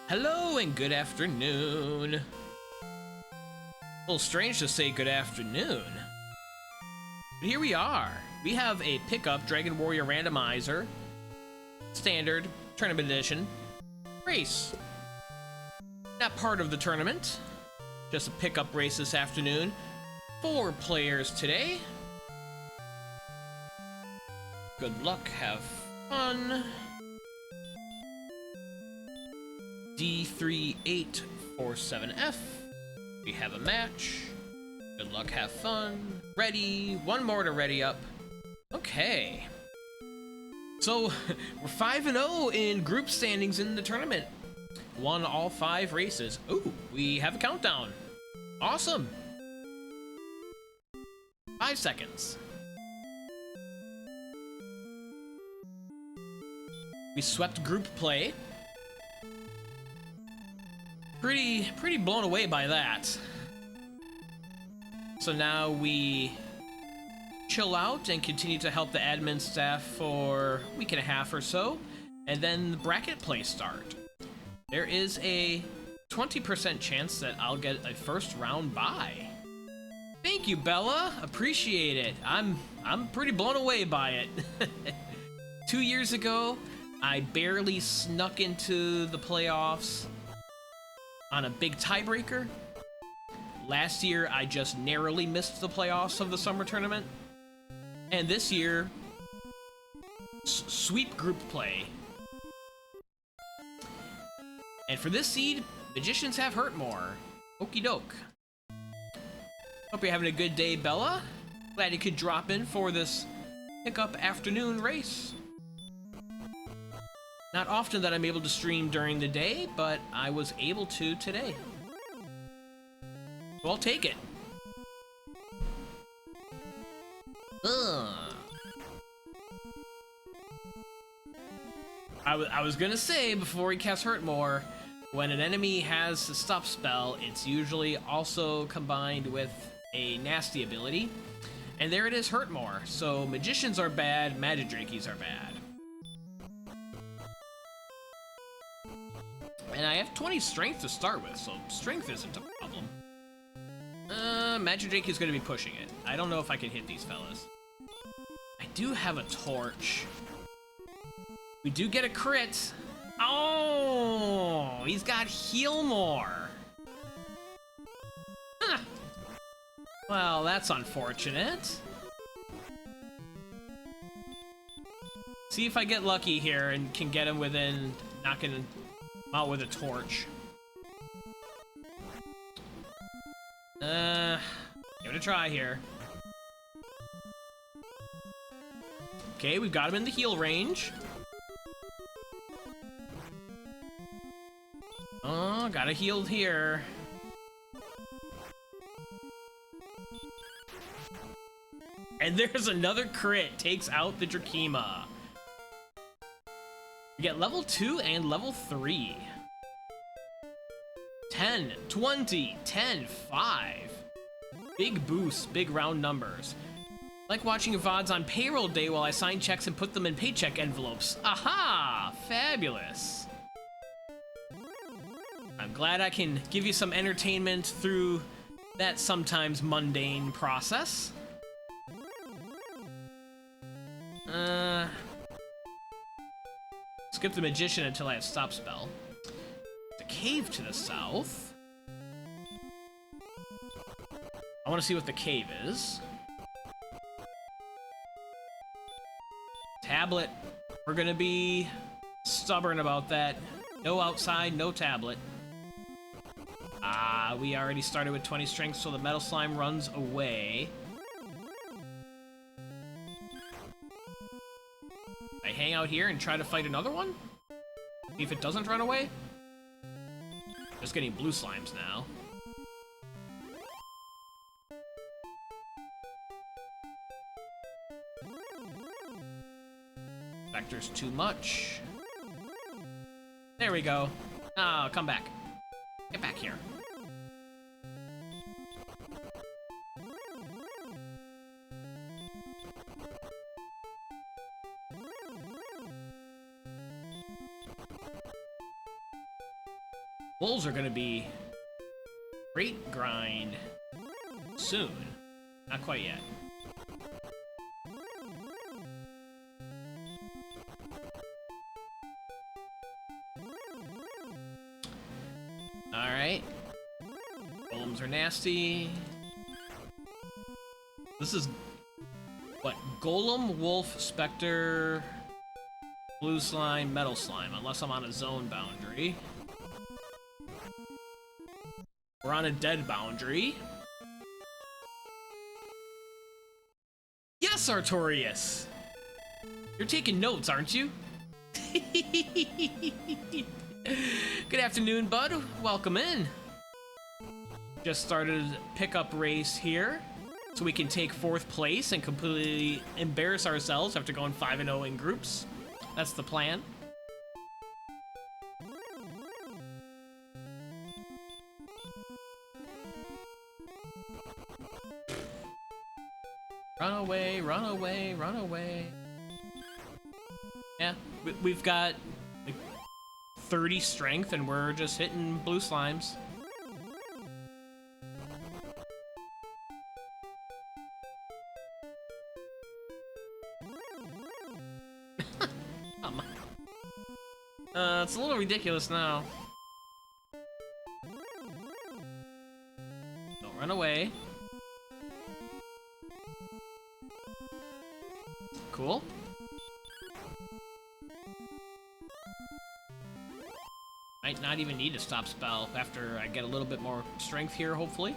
Hello and good afternoon. A little strange to say good afternoon, but here we are. We have a pickup Dragon Warrior Randomizer, standard tournament edition race. Not part of the tournament, just a pickup race this afternoon. 4 players today. Good luck, have fun. D3847F. We have a match. Good luck, have fun. Ready. One more to ready up. Okay. So, we're 5-0 in group standings in the tournament. Won all 5 races. Ooh, we have a countdown. Awesome. 5 seconds. We swept group play. Pretty blown away by that. So now we chill out and continue to help the admin staff for a week and a half or so, and then the bracket play start. There is a 20% chance that I'll get a first round bye. Thank you, Bella. Appreciate it. I'm pretty blown away by it. 2 years ago, I barely snuck into the playoffs on a big tiebreaker. Last year, I just narrowly missed the playoffs of the summer tournament. And this year, sweep group play. And for this seed, magicians have hurt more. Okie doke. Hope you're having a good day, Bella. Glad you could drop in for this pickup afternoon race. Not often that I'm able to stream during the day, but I was able to today. So I'll take it. I was gonna say, before he casts Hurt More, when an enemy has a stop spell, it's usually also combined with a nasty ability. And there it is, Hurt More. So magicians are bad, magidrakies are bad. And I have 20 strength to start with, so strength isn't a problem. Magidrake is going to be pushing it. I don't know if I can hit these fellas. I do have a torch. We do get a crit. Oh, he's got heal more. Huh. Well, that's unfortunate. See if I get lucky here and can get him within knocking him out with a torch. Give it a try here. Okay, we've got him in the heal range. Oh, got a heal here. And there's another crit, takes out the Drakima. We get level 2 and level 3. 10, 20, 10, 5. Big boosts, big round numbers. Like watching VODs on payroll day while I sign checks and put them in paycheck envelopes. Aha! Fabulous. I'm glad I can give you some entertainment through that sometimes mundane process. Skip the magician until I have stop spell. The cave to the south. I want to see what the cave is. Tablet. We're gonna be stubborn about that. No outside, no tablet. We already started with 20 strength, so the metal slime runs away. I hang out here and try to fight another one? See if it doesn't run away? Just getting blue slimes now. Vector's too much. There we go. Ah, come back. Get back here. Wolves are gonna be great grind soon. Not quite yet. Alright. Golems are nasty. This is what? Golem, Wolf, Spectre, Blue Slime, Metal Slime, unless I'm on a zone boundary. We're on a dead boundary. Yes, Artorias! You're taking notes, aren't you? Good afternoon, bud. Welcome in. Just started a pickup race here, so we can take 4th place and completely embarrass ourselves after going 5-0 in groups. That's the plan. Run away, run away, run away. Yeah, we've got like 30 strength and we're just hitting blue slimes. It's a little ridiculous now. Don't run away. Cool. Might not even need a stop spell after I get a little bit more strength here, hopefully.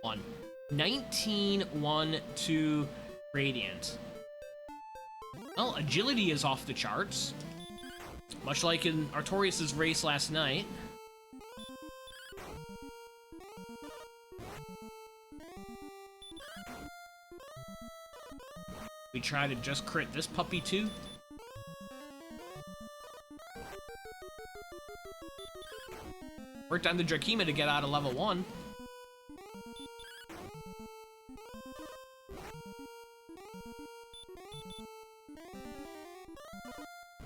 1. 19, 1, 2, radiant. Well, agility is off the charts. Much like in Artorias' race last night. We try to just crit this puppy too. Worked on the Drakima to get out of level 1.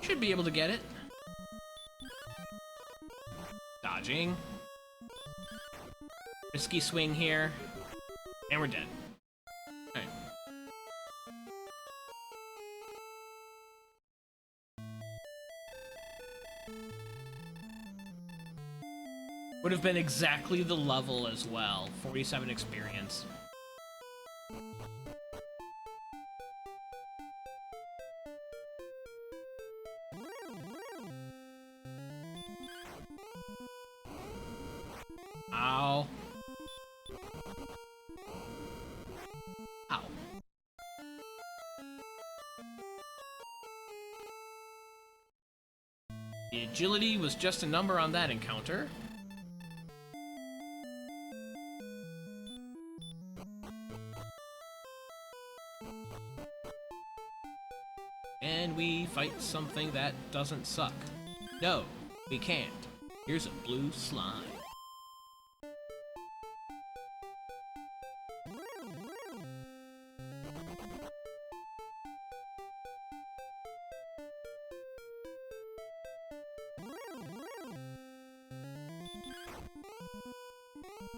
Should be able to get it. Dodging. Risky swing here. And we're dead. Alright. Would have been exactly the level as well. 47 experience. Ow. Ow. The agility was just a number on that encounter. And we fight something that doesn't suck. No, we can't. Here's a blue slime.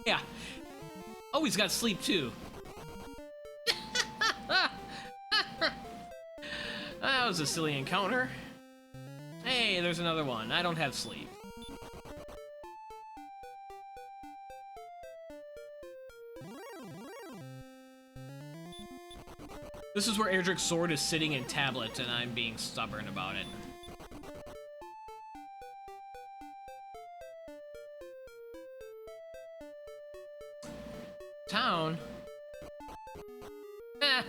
Yeah. Oh, he's got sleep too. That was a silly encounter. Hey, there's another one. I don't have sleep. This is where Erdrick's sword is sitting in tablet and I'm being stubborn about it. Town? Eh.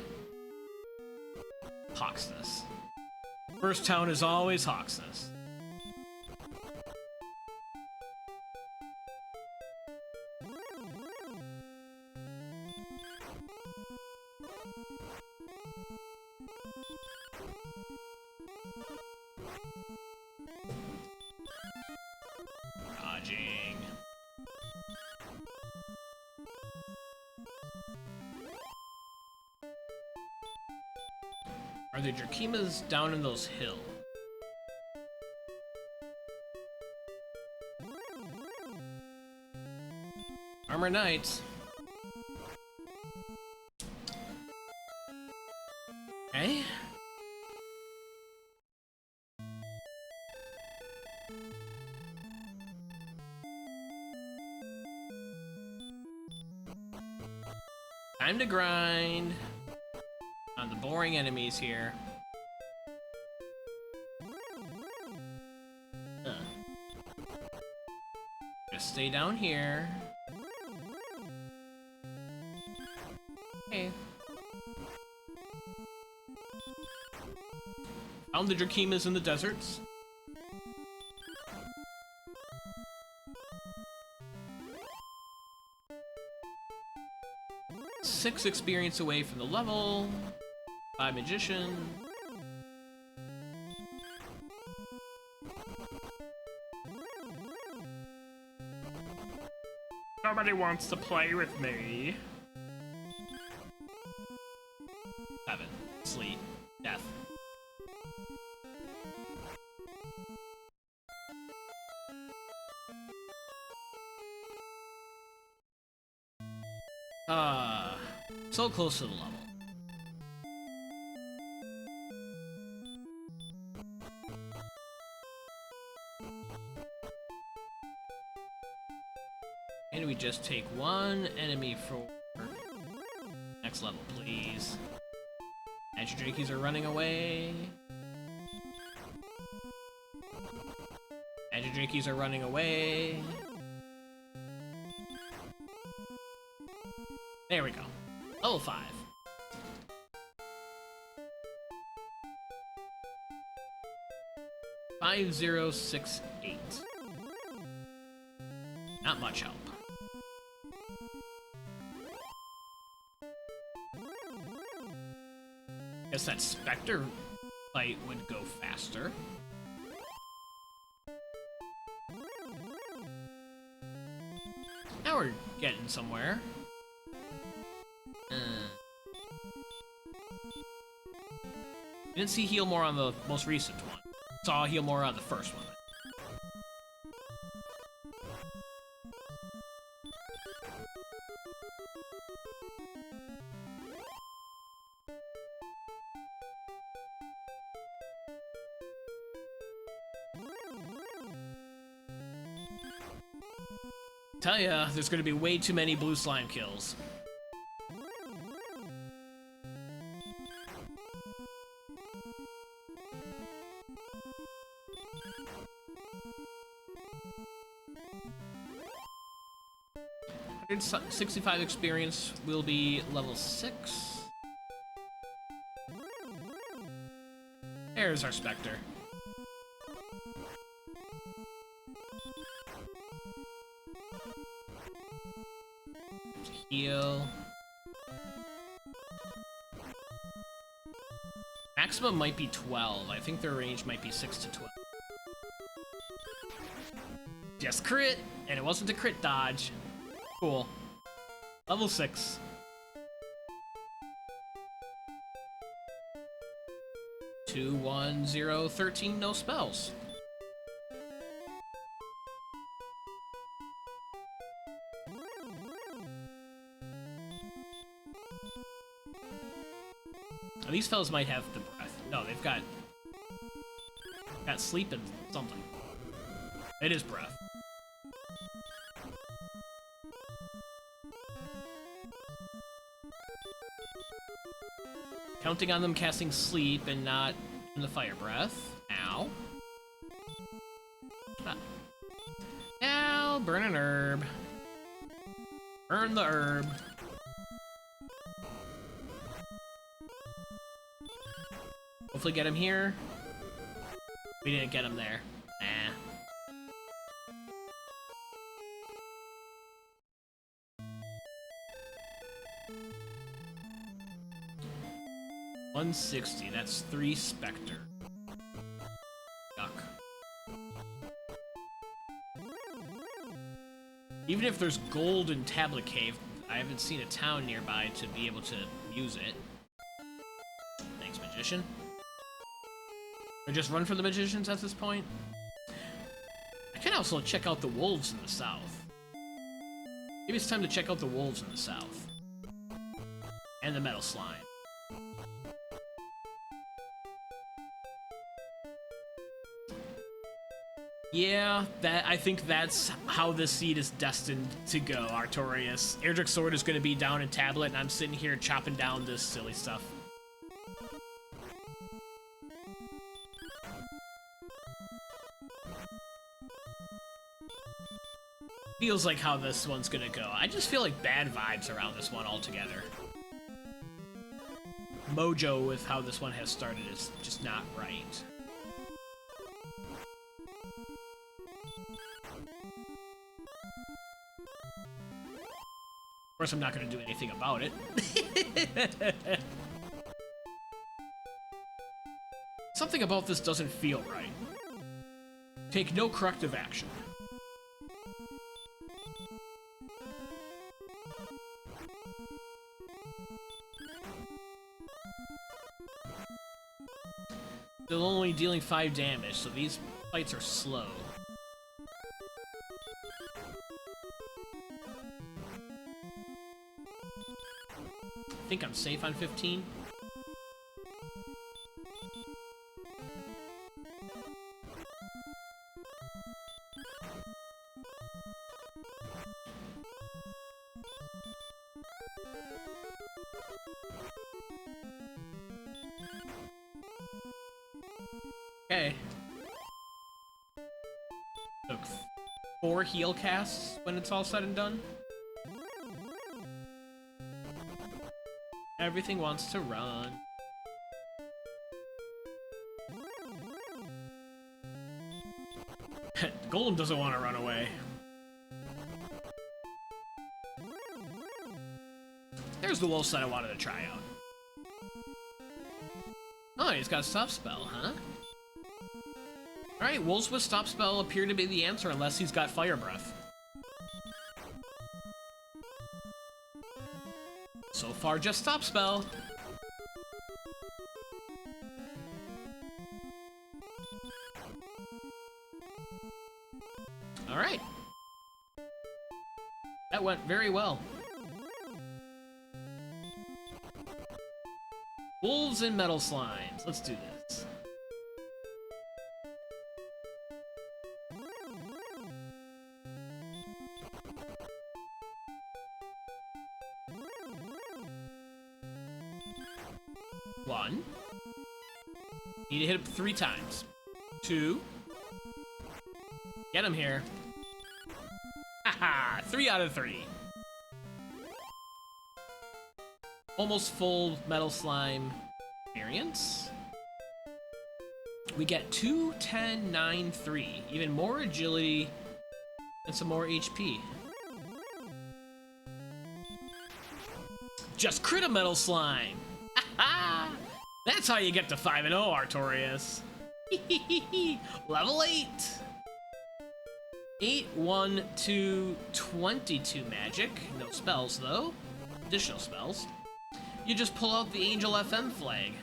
Hawksness. First town is always Hawksness. Dodging. Are the Drakimas down in those hills? Armor Knights. Okay. Time to grind on the boring enemies here. Just stay down here. Okay. Found the Drakeemas in the deserts. Six experience away from the level. 5 magician. Nobody wants to play with me. 7. Sleep. Death. So close to the level. And we just take one enemy for next level, please. Erdrickies are running away. Erdrickies are running away. There we go. Level 5. $5068. Not much help. Guess that Spectre fight would go faster. Now we're getting somewhere. Didn't see heal more on the most recent one. Saw heal more on the first one. Tell ya, there's gonna be way too many blue slime kills. $165 experience will be level 6. There's our Spectre. Heal. Maximum might be 12. I think their range might be 6 to 12. Just crit, and it wasn't a crit dodge. Cool. Level 6. Two, 1, 0, 13, no spells. Oh, these fellas might have the breath. No, they've got sleep and something. It is breath. Counting on them casting sleep and not in the fire breath. Ow. Ah. Ow, burn an herb. Burn the herb. Hopefully get him here. We didn't get him there. Nah. $160, that's 3 Spectre. Yuck. Even if there's gold in Tablet Cave, I haven't seen a town nearby to be able to use it. Thanks, Magician. Or just run for the Magicians at this point? I can also check out the wolves in the south. Maybe it's time to check out the wolves in the south. And the metal slime. Yeah, I think that's how this seed is destined to go, Artorias. Erdrick's sword is going to be down in tablet, and I'm sitting here chopping down this silly stuff. Feels like how this one's gonna go. I just feel like bad vibes around this one altogether. Mojo with how this one has started is just not right. Of course, I'm not gonna do anything about it. Something about this doesn't feel right. Take no corrective action. They're only dealing 5 damage, so these fights are slow. I think I'm safe on 15. Okay. Took 4 heal casts when it's all said and done. Everything wants to run. Golem doesn't want to run away. There's the wolf that I wanted to try out. Oh, he's got a stop spell, huh? Alright, wolves with stop spell appear to be the answer unless he's got fire breath. So far, just stop spell. Alright. That went very well. Wolves and metal slimes. Let's do this. One. Need to hit him 3 times. 2. Get him here. Haha! 3 out of 3. Almost full metal slime experience. We get 2, 10, 9, 3. Even more agility and some more HP. Just crit a metal slime. That's how you get to 5-0, Artorias. Level 8. 8, 1, 2, 22 magic. No spells, though. Additional spells. You just pull out the Angel FM flag.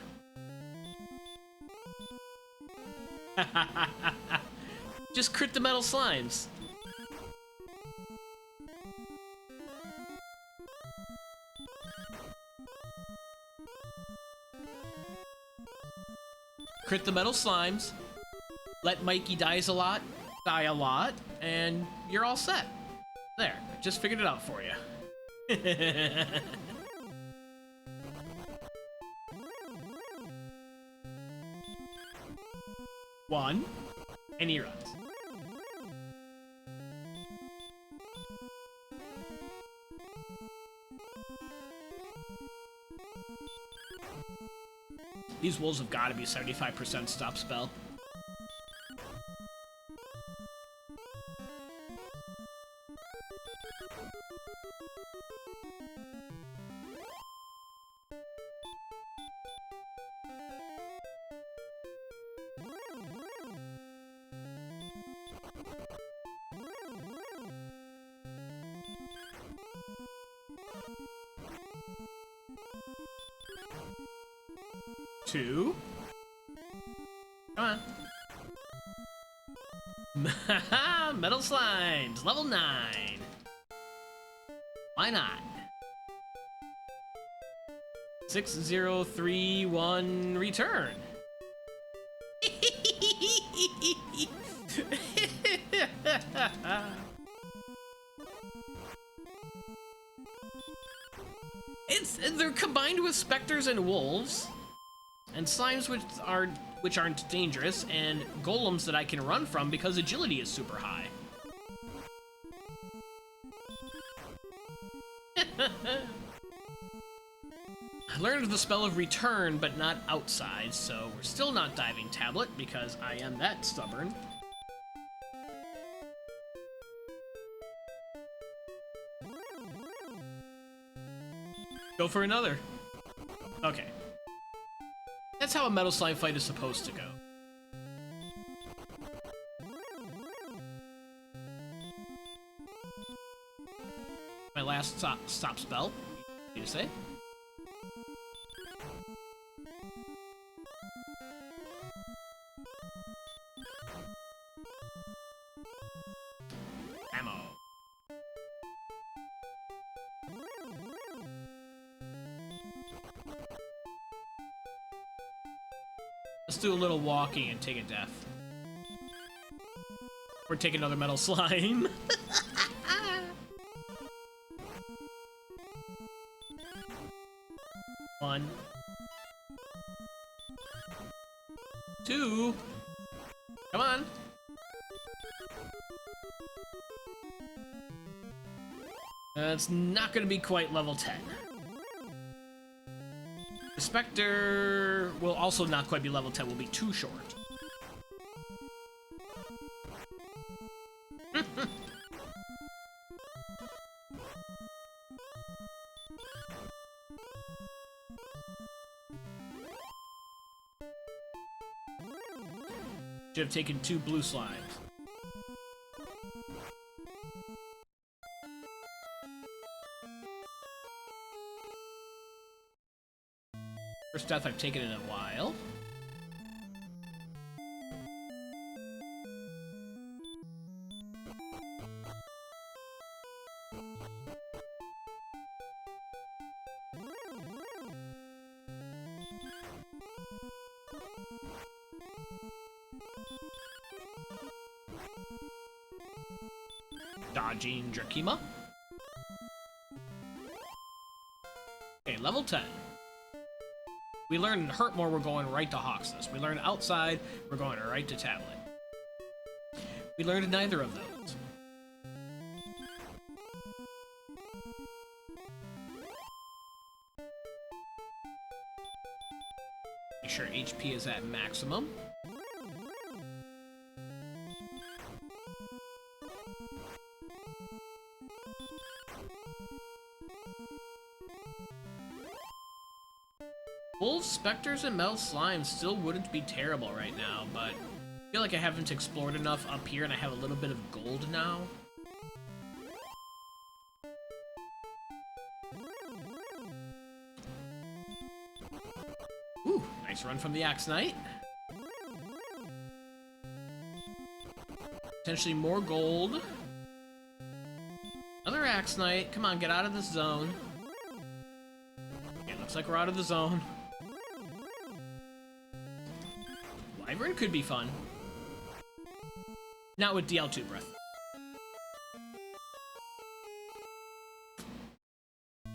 Just crit the metal slimes. Crit the metal slimes. Let Mikey die a lot, and you're all set. There, just figured it out for you. One, and he runs. These wolves have got to be 75% stop spell. Two. Come on. Metal slimes, level 9. Why not? 6031 return. They're combined with specters and wolves, and slimes which aren't dangerous, and golems that I can run from because agility is super high. I learned the spell of return, but not outside, so we're still not diving tablet because I am that stubborn. Go for another. Okay. That's how a metal slime fight is supposed to go. My last stop spell, you say? Ammo. Let's do a little walking and take a death. Or take another metal slime. One. Two. Come on. It's not going to be quite level 10. The Spectre will also not quite be level 10, will be too short. Should have taken 2 blue slimes. First death I've taken in a while. Dodging Drakima. Okay, level 10. We learned Hurt More, we're going right to Hawksness. We learned Outside, we're going right to Tablet. We learned neither of those. Make sure HP is at maximum. Wolves, Spectres, and Metal Slimes still wouldn't be terrible right now, but I feel like I haven't explored enough up here and I have a little bit of gold now. Ooh, nice run from the Axe Knight. Potentially more gold. Another Axe Knight. Come on, get out of this zone. Okay, looks like we're out of the zone. Wyvern could be fun. Not with DL2 breath.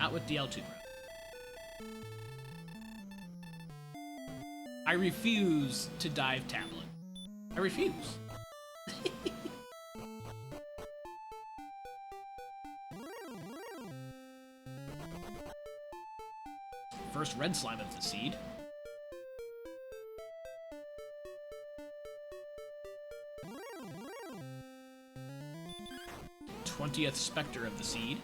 Not with DL2 breath. I refuse to dive tablet. I refuse. First red slime of the seed. 20th Spectre of the seed.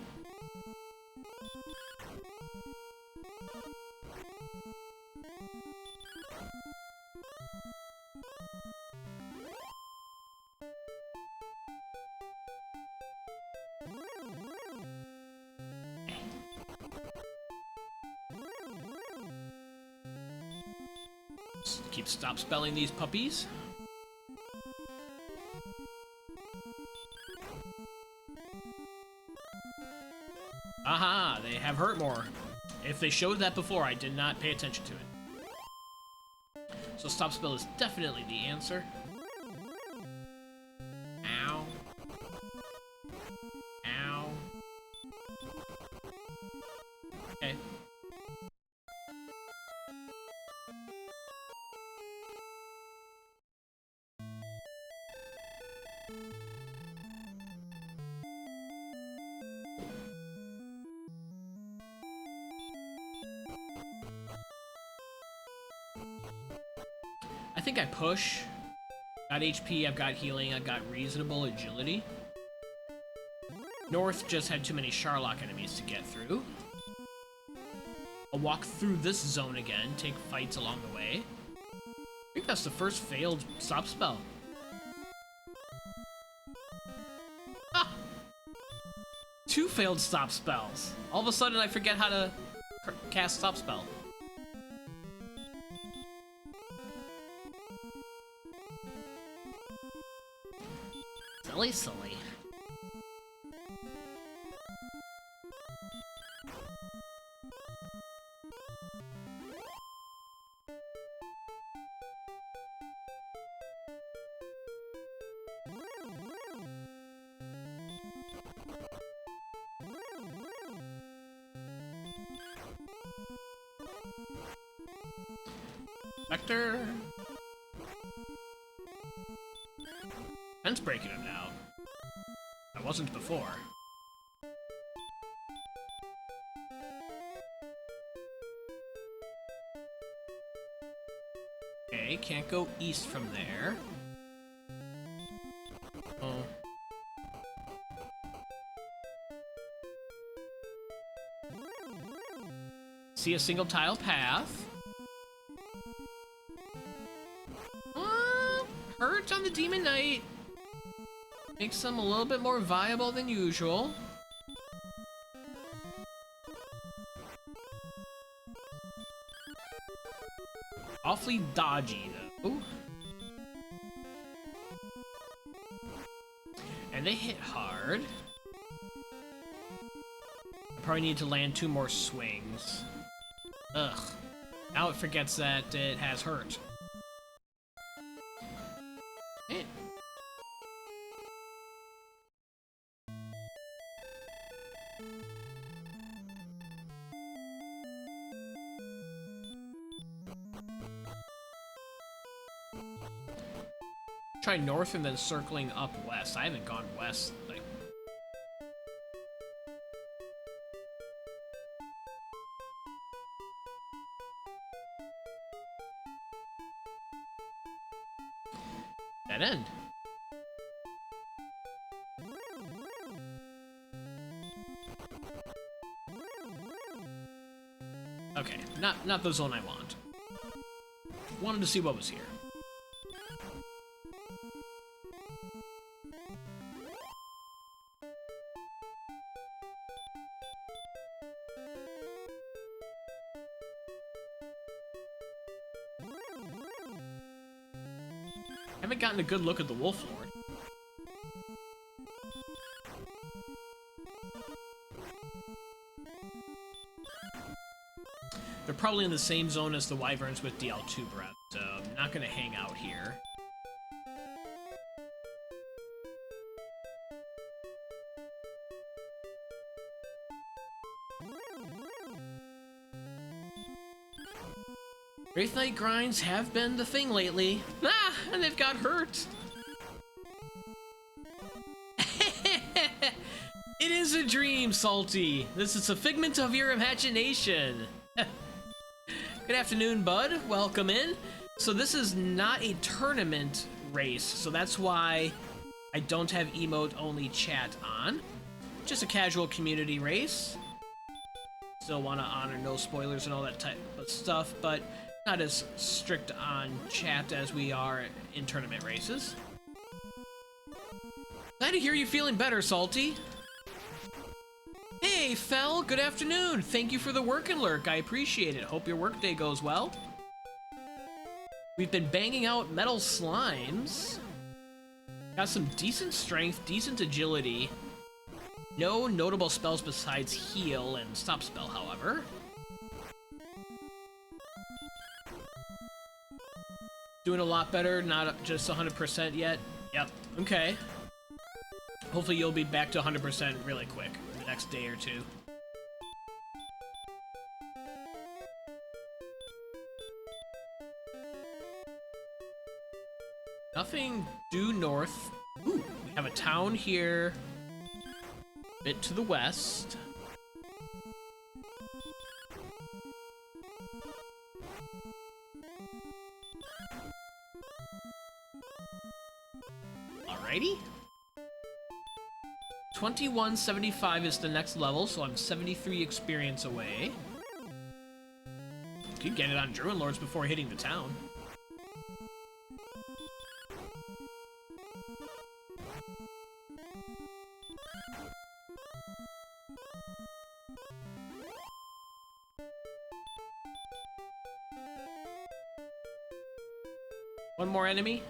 Just keep stop spelling these puppies. Aha, they have hurt more. If they showed that before, I did not pay attention to it. So stop spell is definitely the answer. Ow. Ow. Okay. I think I push. Got HP, I've got healing, I've got reasonable agility. North just had too many Charlock enemies to get through. I'll walk through this zone again, take fights along the way. I think that's the first failed stop spell. Ah! 2 failed stop spells. All of a sudden I forget how to cast stop spell. Silly, silly. Vector. Fence breaking him now. I wasn't before. Okay, can't go east from there. Oh. See a single tile path. Hurt on the Demon Knight. Makes them a little bit more viable than usual. Awfully dodgy, though. And they hit hard. I probably need to land 2 more swings. Ugh. Now it forgets that it has hurt. Try north and then circling up west. I haven't gone west. Like, dead end. Okay, not the zone I want. Wanted to see what was here. Haven't gotten a good look at the Wolf Lord. They're probably in the same zone as the Wyverns with DL2 breath, so I'm not gonna hang out here. Wraith Knight grinds have been the thing lately. Ah, and they've got hurt. It is a dream, Salty. This is a figment of your imagination. Good afternoon, bud. Welcome in. So this is not a tournament race, so that's why I don't have emote-only chat on. Just a casual community race. Still want to honor no spoilers and all that type of stuff, but not as strict on chat as we are in tournament races. Glad to hear you feeling better, Salty. Hey, Fel, good afternoon. Thank you for the work and lurk. I appreciate it. Hope your workday goes well. We've been banging out metal slimes. Got some decent strength, decent agility. No notable spells besides heal and stopspell, however. Doing a lot better, not just 100% yet. Yep, okay. Hopefully you'll be back to 100% really quick in the next day or two. Nothing due north. Ooh, we have a town here. A bit to the west. Alrighty. 2175 is the next level, so I'm 73 experience away. Could get it on Dragonlords before hitting the town. One more enemy.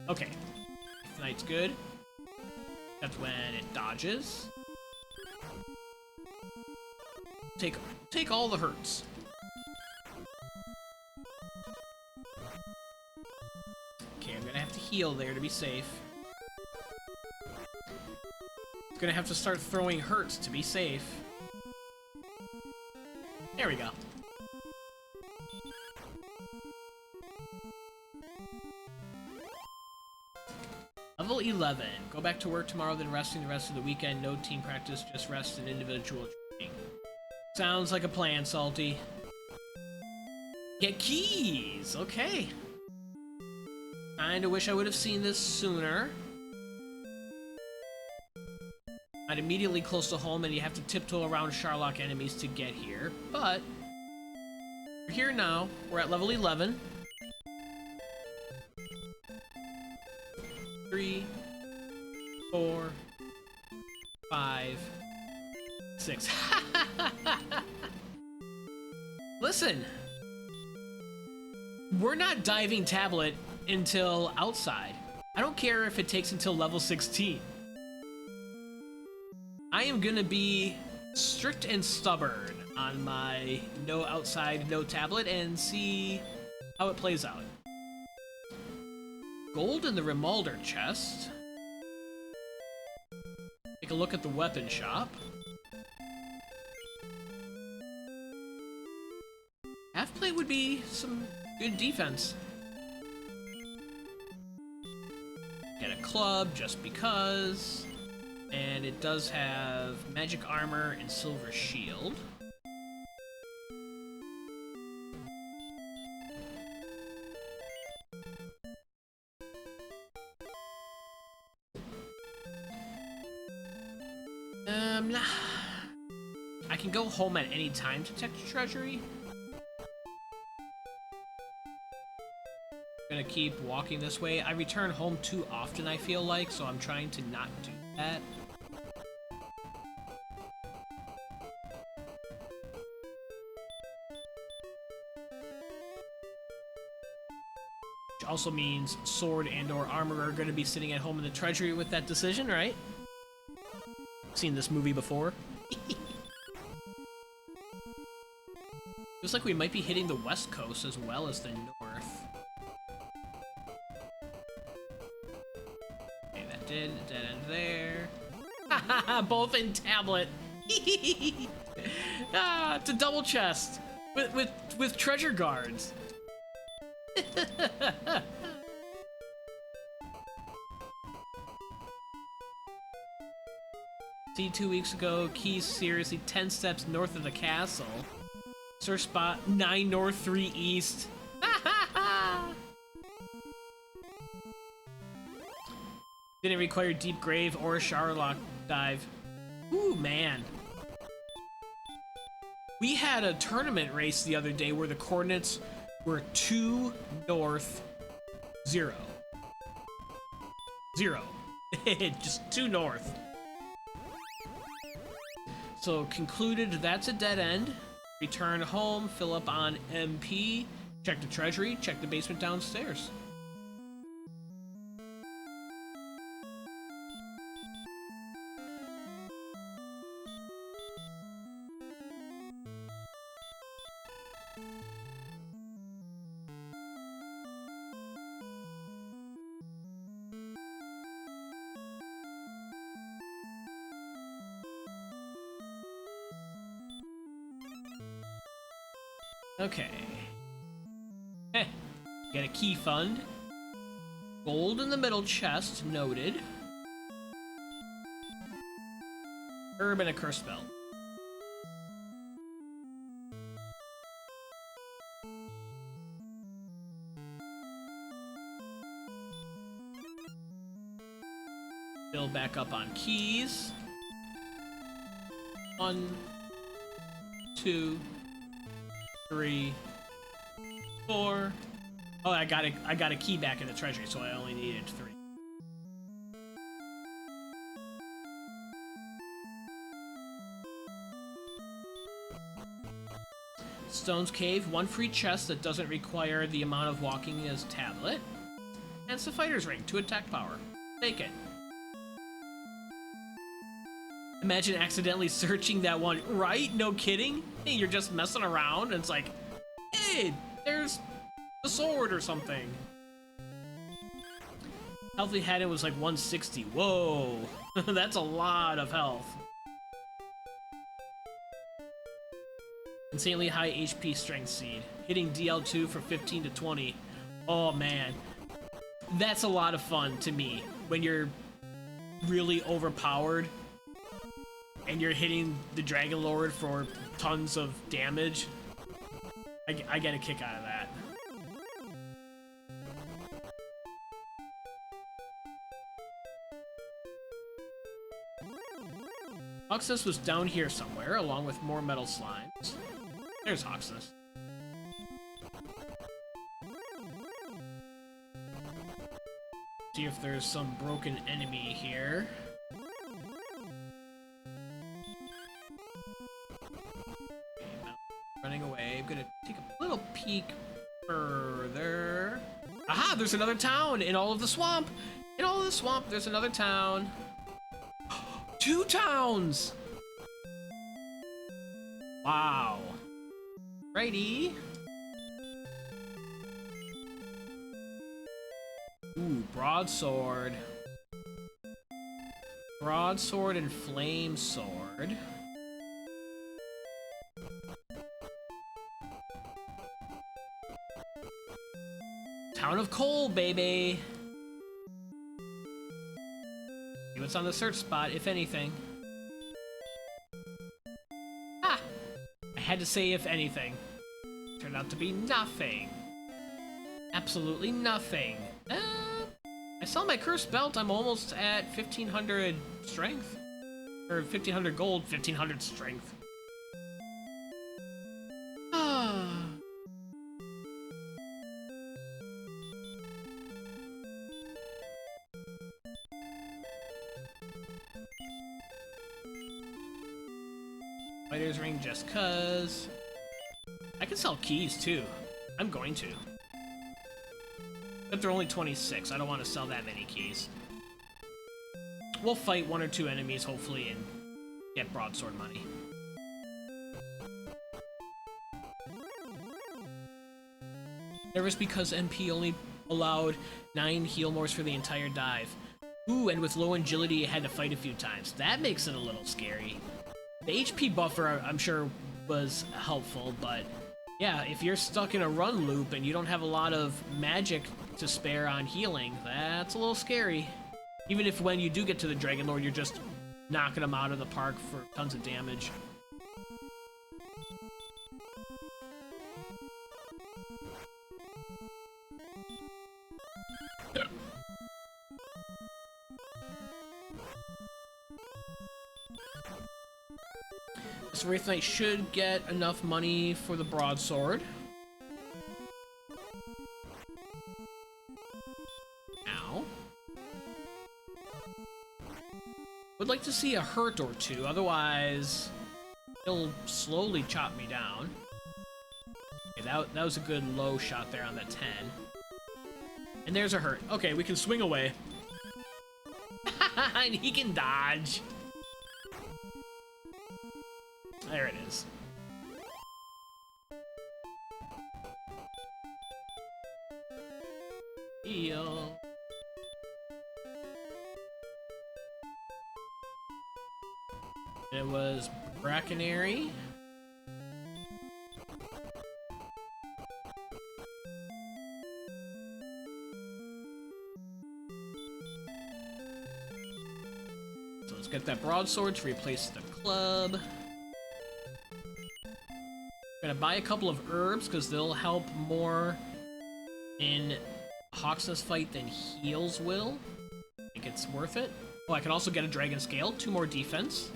Okay. Tonight's good. That's when it dodges. Take all the hurts. Okay, I'm gonna have to heal there to be safe. Gonna have to start throwing hurts to be safe. There we go. Level 11. Go back to work tomorrow, then resting the rest of the weekend. No team practice, just rest and individual training. Sounds like a plan, Salty. Get keys! Okay. Kinda wish I would have seen this sooner. Not immediately close to home, and you have to tiptoe around Charlock enemies to get here. But we're here now. We're at level 11. 3, 4, 5, 6. Listen, we're not diving tablet until outside. I don't care if it takes until level 16. I am gonna be strict and stubborn on my no outside, no tablet and see how it plays out. Gold in the Remalder chest. Take a look at the weapon shop. Half plate would be some good defense. Get a club just because. And it does have magic armor and silver shield. I can go home at any time to check the treasury. I'm gonna keep walking this way. I return home too often, I feel like, so I'm trying to not do that. Which also means sword and/or armor are gonna be sitting at home in the treasury with that decision, right? Seen this movie before. Looks like we might be hitting the west coast as well as the north. Okay, that did dead end there. Both in tablet. It's a double chest with treasure guards. See, 2 weeks ago, keys seriously 10 steps north of the castle. Search spot 9 north, 3 east. Didn't require deep grave or a Charlock dive. Ooh, man. We had a tournament race the other day where the coordinates were 2 north, 0. 0. Just 2 north. So concluded that's a dead end. Return home, fill up on MP, check the treasury, check the basement downstairs. Okay. Heh. Get a key fund. Gold in the middle chest, noted. Herb and a curse spell. Build back up on keys. 1, 2, 3, 4. Oh, I got a key back in the treasury, so I only needed 3. Stone's Cave, 1 free chest that doesn't require the amount of walking as tablet. And it's the fighter's ring, 2 attack power. Take it. Imagine accidentally searching that one, right? No kidding? Hey, you're just messing around and it's like, hey, there's the sword or something. Health we had it was like 160. Whoa, that's a lot of health. Insanely high HP strength seed. Hitting DL2 for 15 to 20. Oh man, that's a lot of fun to me when you're really overpowered and you're hitting the Dragonlord for tons of damage. I get a kick out of that. Hoxness was down here somewhere, along with more metal slimes. There's Hoxness. See if there's some broken enemy here. Running away. I'm gonna take a little peek further. Aha! There's another town in all of the swamp! In all of the swamp, there's another town. 2 towns! Wow. Righty. Ooh, broadsword. Broadsword and flame sword. Town of Coal, baby! See what's on the search spot, if anything. Ah! I had to say if anything. Turned out to be nothing. Absolutely nothing. I sell my cursed belt, I'm almost at 1500 strength. Or 1500 gold, 1500 strength. Fighter's ring just cuz. I can sell keys too. I'm going to. But they're only 26. I don't want to sell that many keys. We'll fight 1 or 2 enemies hopefully and get broadsword money. Nervous because MP only allowed 9 heal mores for the entire dive. Ooh, and with low agility, I had to fight a few times. That makes it a little scary. The HP buffer, I'm sure, was helpful, but yeah, if you're stuck in a run loop and you don't have a lot of magic to spare on healing, that's a little scary. Even if when you do get to the Dragonlord, you're just knocking them out of the park for tons of damage. This Wraith Knight should get enough money for the broadsword. Ow. Would like to see a hurt or 2, otherwise he'll slowly chop me down. Okay, that was a good low shot there on that 10. And there's a hurt. Okay, we can swing away. And he can dodge. There it is. Heal. It was Brackenary. So let's get that broadsword to replace the club. Gonna buy a couple of herbs because they'll help more in Hawksnest fight than heals will. I think it's worth it. Oh, I can also get a dragon scale, 2 more defense.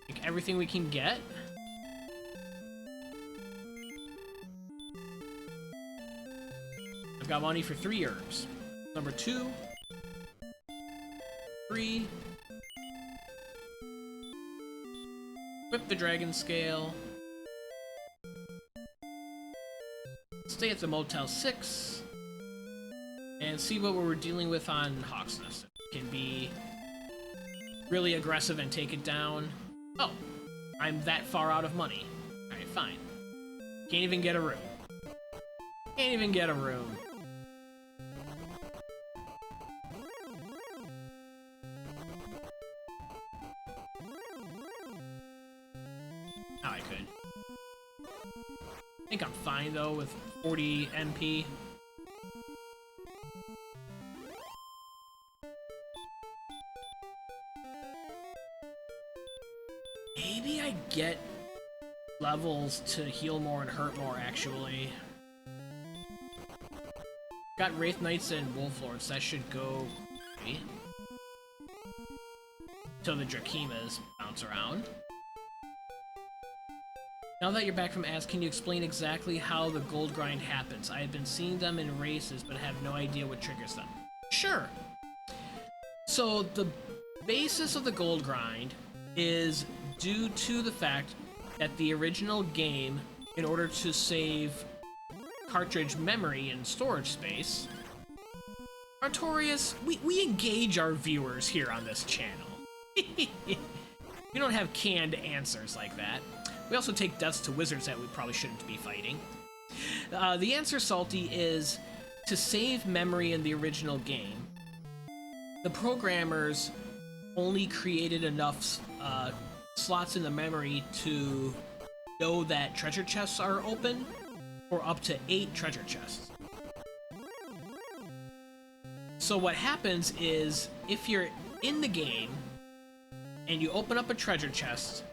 Take everything we can get. I've got money for 3 herbs. Number 2, 3. Equip the dragon scale. Stay at the Motel 6. And see what we're dealing with on Hawksnest. It can be really aggressive and take it down. Oh, I'm that far out of money. Alright, fine. Can't even get a room. Can't even get a room. Oh, I could. I think I'm fine though with 40 MP. Maybe I get levels to heal more and hurt more, actually. Got Wraith Knights and Wolf Lords, that should go great. Till the Drakimas bounce around. Now that you're back from As, can you explain exactly how the gold grind happens? I have been seeing them in races, but have no idea what triggers them. Sure! So, the basis of the gold grind is due to the fact that the original game, in order to save cartridge memory and storage space, Artorias, we engage our viewers here on this channel. We don't have canned answers like that. We also take deaths to wizards that we probably shouldn't be fighting. The answer, Salty, is to save memory in the original game. The programmers only created enough slots in the memory to know that treasure chests are open, or up to 8 treasure chests. So what happens is, if you're in the game, and you open up a treasure chest,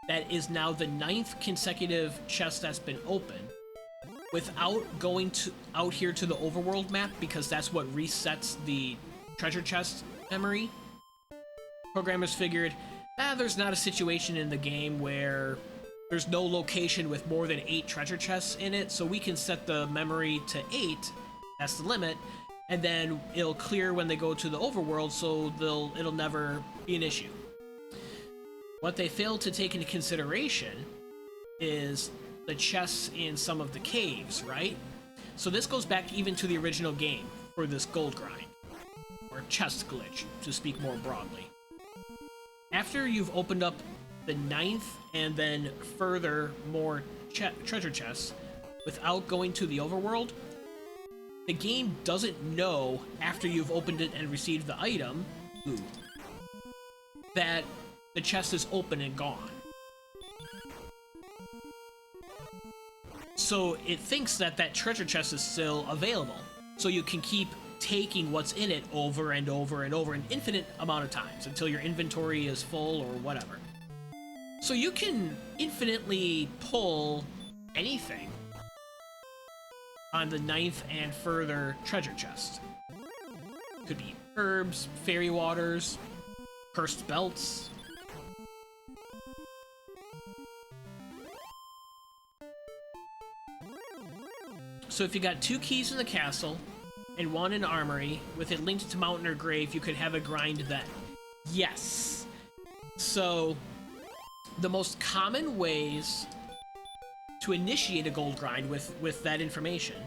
that is now the 9th consecutive chest that's been opened, without going out here to the overworld map, because that's what resets the treasure chest memory, programmers figured, there's not a situation in the game where there's no location with more than 8 treasure chests in it, so we can set the memory to 8, that's the limit, and then it'll clear when they go to the overworld, so it'll never be an issue. What they failed to take into consideration is the chests in some of the caves, right? So this goes back even to the original game for this gold grind, or chest glitch, to speak more broadly. After you've opened up the 9th and then further more treasure chests without going to the overworld, the game doesn't know, after you've opened it and received the item, that the chest is open and gone. So it thinks that that treasure chest is still available, so you can keep taking what's in it over and over and over an infinite amount of times until your inventory is full or whatever. So you can infinitely pull anything on the 9th and further treasure chest. Could be herbs, fairy waters, cursed belts. So if you got 2 keys in the castle and 1 in armory with it linked to mountain or grave, you could have a grind then. Yes. So the most common ways to initiate a gold grind with that information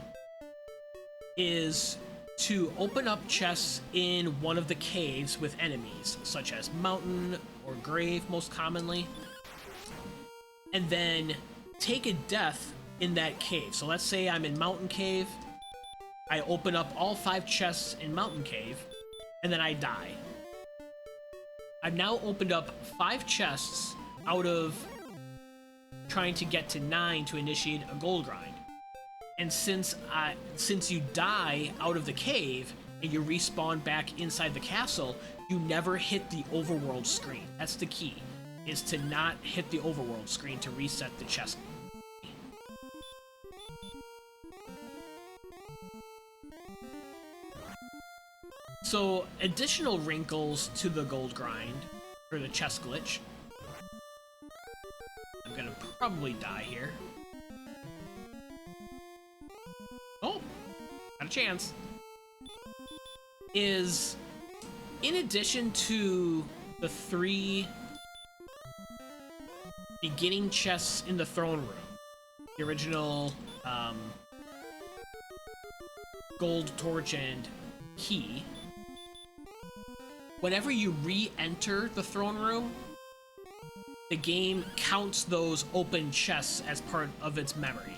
is to open up chests in one of the caves with enemies, such as mountain or grave most commonly, and then take a death in that cave. So let's say I'm in mountain cave, I open up all 5 chests in mountain cave, and then I die. I've now opened up 5 chests out of trying to get to 9 to initiate a gold grind. And since you die out of the cave, and you respawn back inside the castle, you never hit the overworld screen. That's the key, is to not hit the overworld screen to reset the chest. So, additional wrinkles to the gold grind, or the chest glitch. I'm gonna probably die here. Oh, got a chance. Is, in addition to the 3 beginning chests in the throne room, the original gold torch and key, whenever you re-enter the throne room, the game counts those open chests as part of its memory.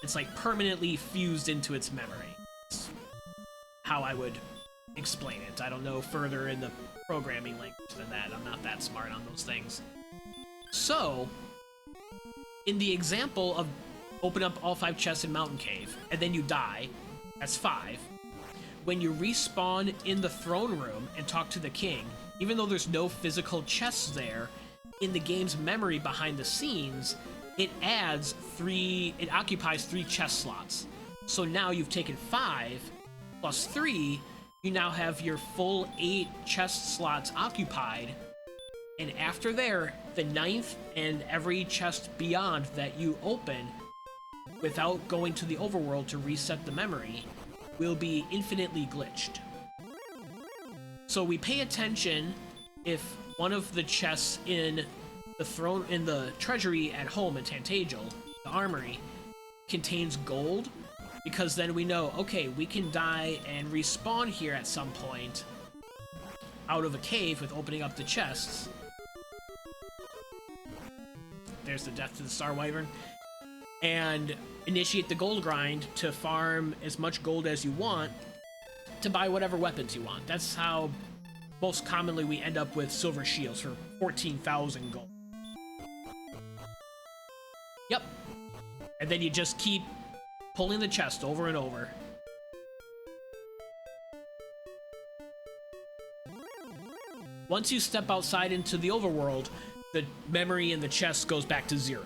It's like permanently fused into its memory. That's how I would explain it. I don't know further in the programming language than that. I'm not that smart on those things. So, in the example of open up all 5 chests in Mountain Cave, and then you die, that's 5. When you respawn in the throne room and talk to the king, even though there's no physical chests there, in the game's memory behind the scenes, it occupies 3 chest slots. So now you've taken 5 plus 3, you now have your full 8 chest slots occupied, and after there, the 9th and every chest beyond that you open, without going to the overworld to reset the memory, will be infinitely glitched. So we pay attention if one of the chests in the treasury at home in Tantagel, the armory, contains gold, because then we know, okay, we can die and respawn here at some point out of a cave with opening up the chests. There's the death to the Star Wyvern. And initiate the gold grind to farm as much gold as you want to buy whatever weapons you want. That's how most commonly we end up with silver shields for 14,000 gold. Yep. And then you just keep pulling the chest over and over. Once you step outside into the overworld, the memory in the chest goes back to 0.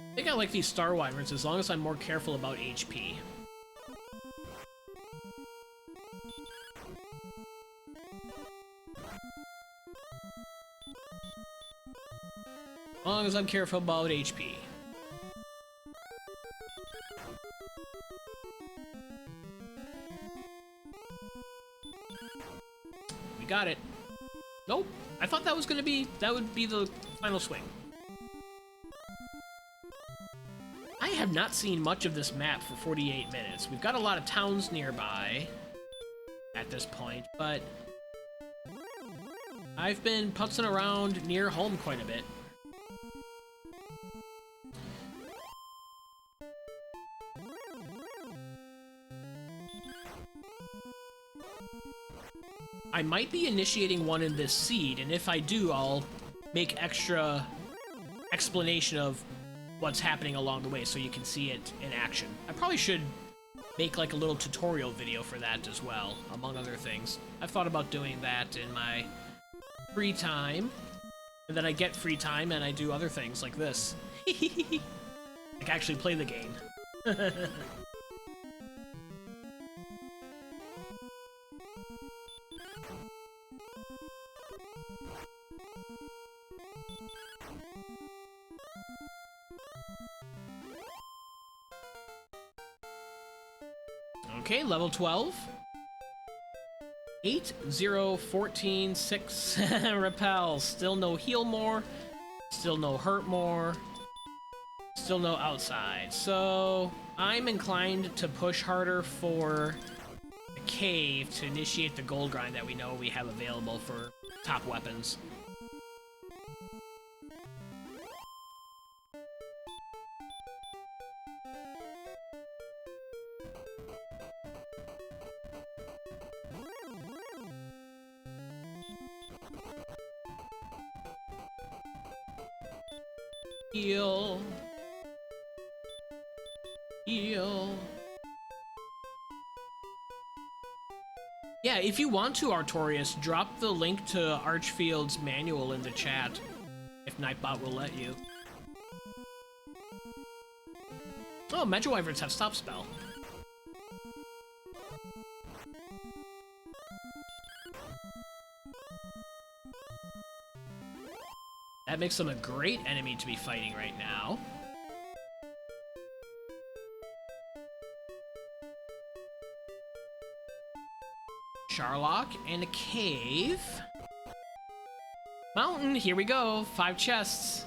I think I like these Star Wyverns as long as I'm more careful about HP. As long as I'm careful about HP. We got it. Nope. I thought that would be the final swing. I have not seen much of this map for 48 minutes. We've got a lot of towns nearby at this point, but I've been putzing around near home quite a bit. I might be initiating one in this seed, and if I do, I'll make extra explanation of what's happening along the way so you can see it in action. I probably should make like a little tutorial video for that as well, among other things. I've thought about doing that in my free time, and then I get free time and I do other things like this. Like actually play the game. Okay, level 12. 8, 0, 14, 6, repel. Still no heal more. Still no hurt more. Still no outside. So, I'm inclined to push harder for the cave to initiate the gold grind that we know we have available for top weapons. Heal. Heal. Yeah, if you want to, Artorias, drop the link to Archfield's manual in the chat, if Nightbot will let you. Oh, Megawyverns have stop spell. That makes them a great enemy to be fighting right now. Charlock and a cave. Mountain, here we go. 5 chests.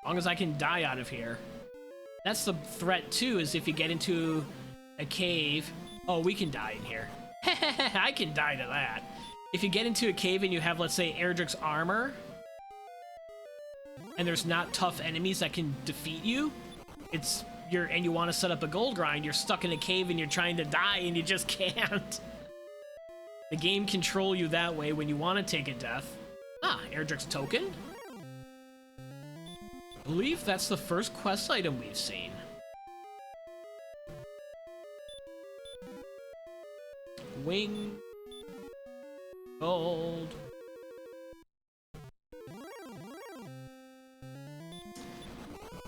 As long as I can die out of here. That's the threat too, is if you get into a cave. Oh, we can die in here. I can die to that. If you get into a cave and you have, let's say, Erdrick's armor, and there's not tough enemies that can defeat you, and you want to set up a gold grind, you're stuck in a cave and you're trying to die and you just can't. The game control you that way when you want to take a death. Ah, Erdrick's token. I believe that's the first quest item we've seen. Wing. Gold.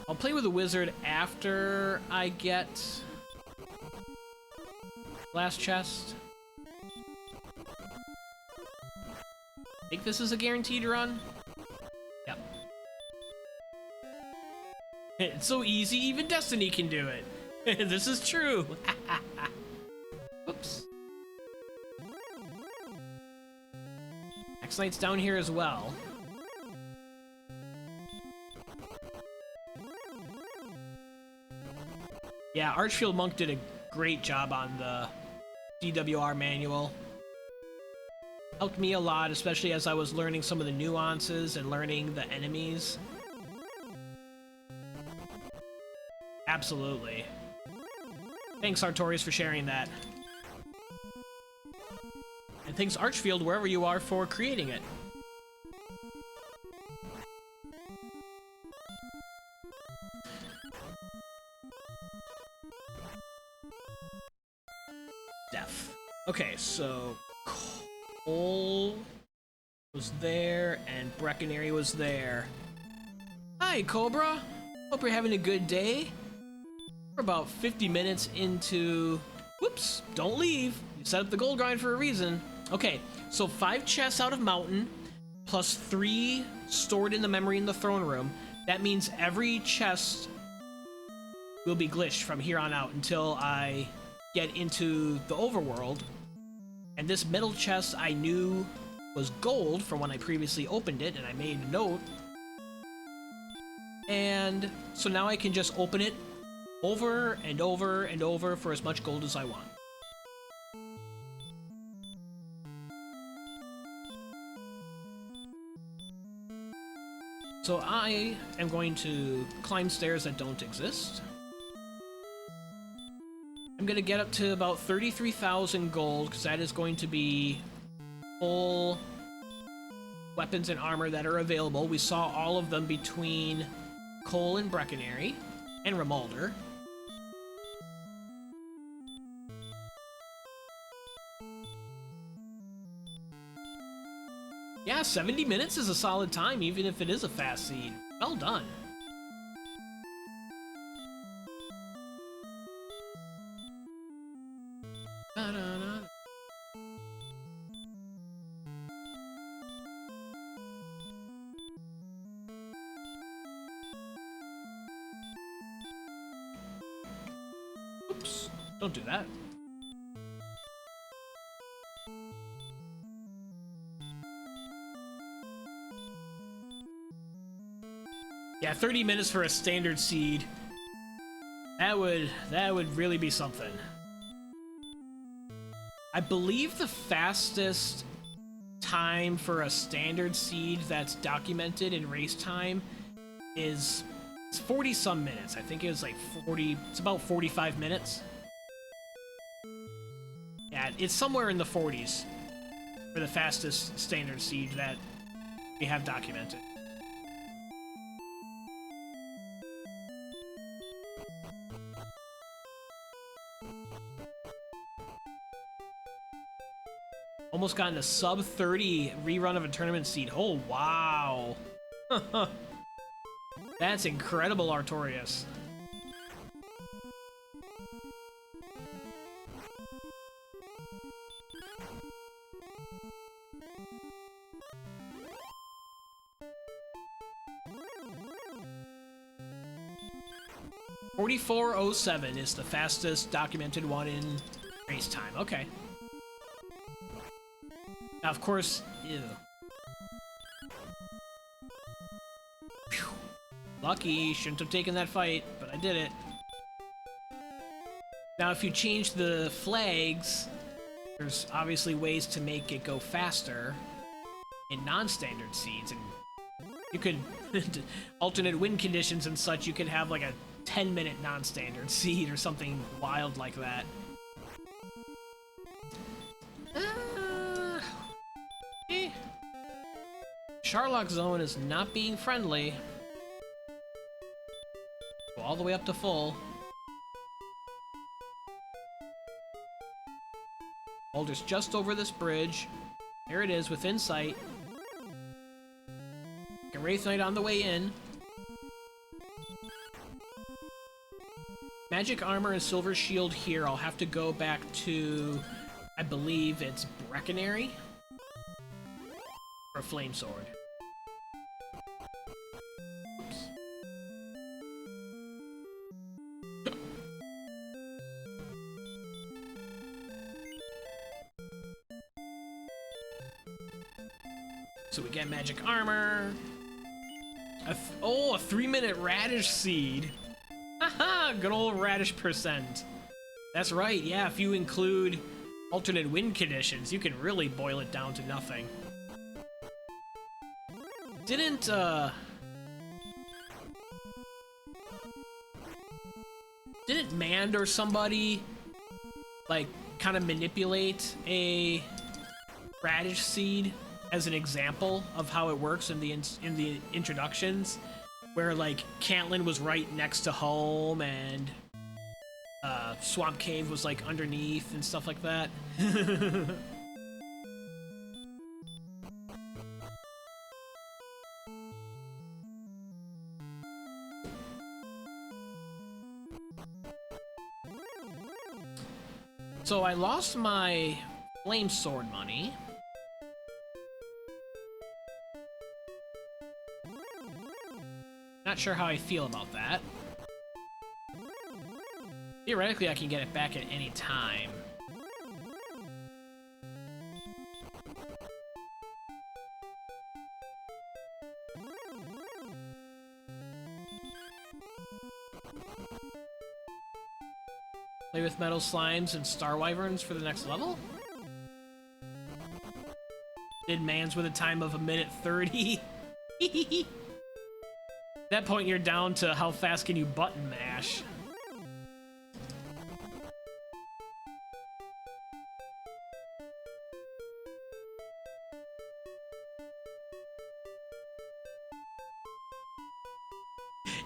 I'll play with a wizard after I get last chest. I think this is a guaranteed run. Yep. It's so easy, even Destiny can do it. This is true. Whoops. X-Knight's down here as well. Yeah, Archfield Monk did a great job on the DWR manual. Helped me a lot, especially as I was learning some of the nuances and learning the enemies. Absolutely. Thanks, Artorias, for sharing that. And thanks, Archfield, wherever you are, for creating it. Death. Okay, so Cole was there and Breckenary was there. Hi, Cobra. Hope you're having a good day. We're about 50 minutes into... Whoops, don't leave. You set up the gold grind for a reason. Okay, so 5 chests out of Mountain, plus 3 stored in the memory in the throne room. That means every chest will be glitched from here on out until I get into the overworld. And this middle chest I knew was gold from when I previously opened it, and I made a note. And so now I can just open it over and over and over for as much gold as I want. So I am going to climb stairs that don't exist. I'm going to get up to about 33,000 gold, because that is going to be full weapons and armor that are available. We saw all of them between Cole and Breckenary, and Rimuldar. Yeah, 70 minutes is a solid time, even if it is a fast seed. Well done. Da-da-da. Oops, don't do that. Yeah, 30 minutes for a standard seed. That would really be something. I believe the fastest time for a standard seed that's documented in race time is 40 some minutes. I think it was like 40, it's about 45 minutes. Yeah, it's somewhere in the 40s for the fastest standard seed that we have documented. Almost gotten a sub 30 rerun of a tournament seed. Oh, wow. That's incredible, Artorias. .4407 is the fastest documented one in race time. Okay. Now, of course, ew. Phew. Lucky, shouldn't have taken that fight, but I did it. Now, if you change the flags, there's obviously ways to make it go faster in non-standard seeds, and you could alternate win conditions and such. You could have like a 10-minute non-standard seed or something wild like that. Charlock Zone is not being friendly. Go all the way up to full. Boulder's just over this bridge. There it is, within sight. Get Wraith Knight on the way in. Magic armor and silver shield here. I'll have to go back to, I believe it's Breckenary for Flame Sword. Oops. So we get magic armor. A 3-minute radish seed. Haha, good old radish percent. That's right, yeah, if you include alternate win conditions, you can really boil it down to nothing. Didn't Mand or somebody, like, kind of manipulate a radish seed as an example of how it works in the introductions? Where, like, Cantlin was right next to home, and Swamp Cave was, like, underneath, and stuff like that. So I lost my Flame Sword money. Not sure how I feel about that. Theoretically, I can get it back at any time. Play with metal slimes and star wyverns for the next level? Did Mans with a time of 1:30. At that point, you're down to how fast can you button mash.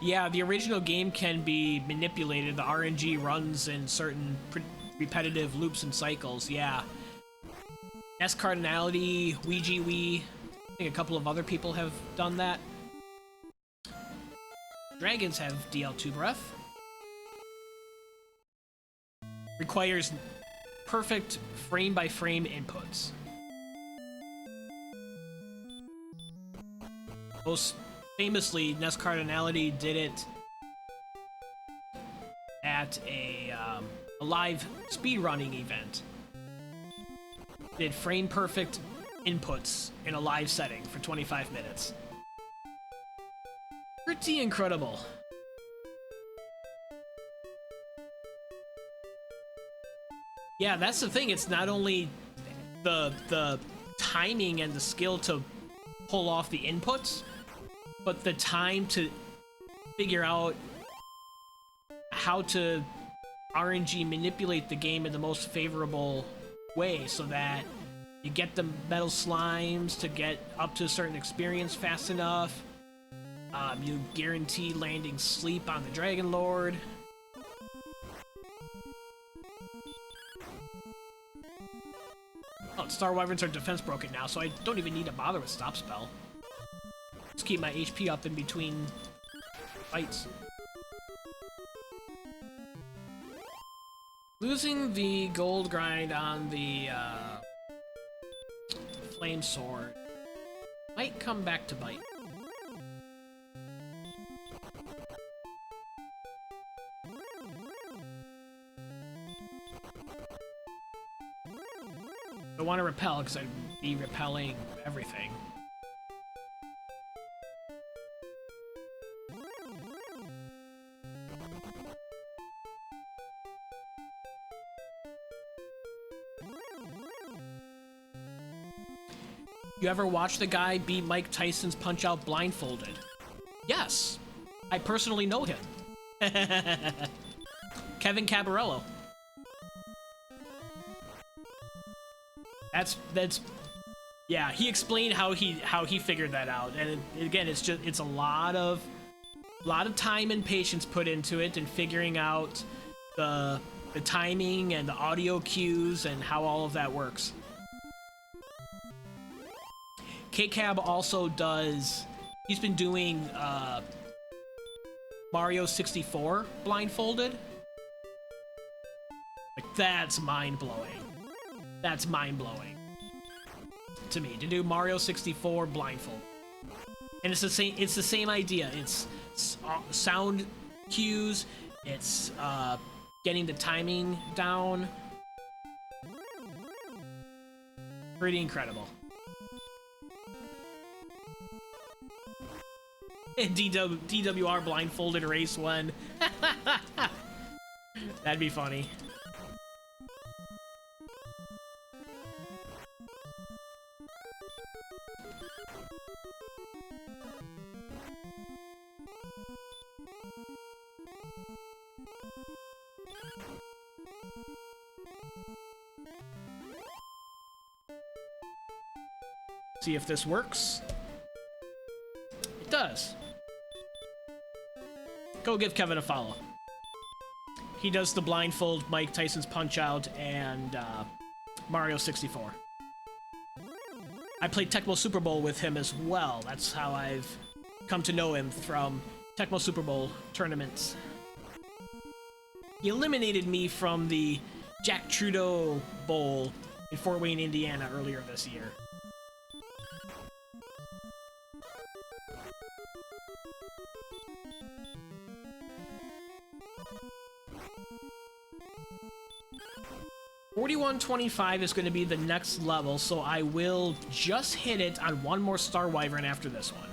Yeah, the original game can be manipulated. The RNG runs in certain repetitive loops and cycles, yeah. S Cardinality, Ouija Wii, I think a couple of other people have done that. Dragons have DL2 breath. Requires perfect frame-by-frame inputs. Most famously, NES Cardinality did it at a live speedrunning event. Did frame-perfect inputs in a live setting for 25 minutes. Pretty incredible. Yeah, that's the thing. It's not only the timing and the skill to pull off the inputs, but the time to figure out how to RNG manipulate the game in the most favorable way so that you get the metal slimes to get up to a certain experience fast enough. You guarantee landing sleep on the Dragonlord. Oh, Star Wyverns are defense broken now, so I don't even need to bother with stop spell. Just keep my HP up in between fights. Losing the gold grind on the flame sword might come back to bite. I want to repel because I'd be repelling everything. You ever watch the guy beat Mike Tyson's Punch-Out blindfolded? Yes, I personally know him. Kevin Cabarello. That's yeah, he explained how he figured that out, and again, it's a lot of time and patience put into it, and figuring out the timing and the audio cues and how all of that works. K-Cab also does, he's been doing Mario 64 blindfolded. Like, that's mind-blowing. That's mind-blowing to me, to do Mario 64 blindfold. And it's the same idea. It's sound cues, it's getting the timing down. Pretty incredible. DWR blindfolded race 1. That'd be funny. See if this works. It does. Go give Kevin a follow. He does the blindfold Mike Tyson's Punch-Out and Mario 64. I played Tecmo Super Bowl with him as well. That's how I've come to know him, from Tecmo Super Bowl tournaments. He eliminated me from the Jack Trudeau Bowl in Fort Wayne, Indiana earlier this year. $41.25 is going to be the next level, so I will just hit it on one more Star Wyvern after this one.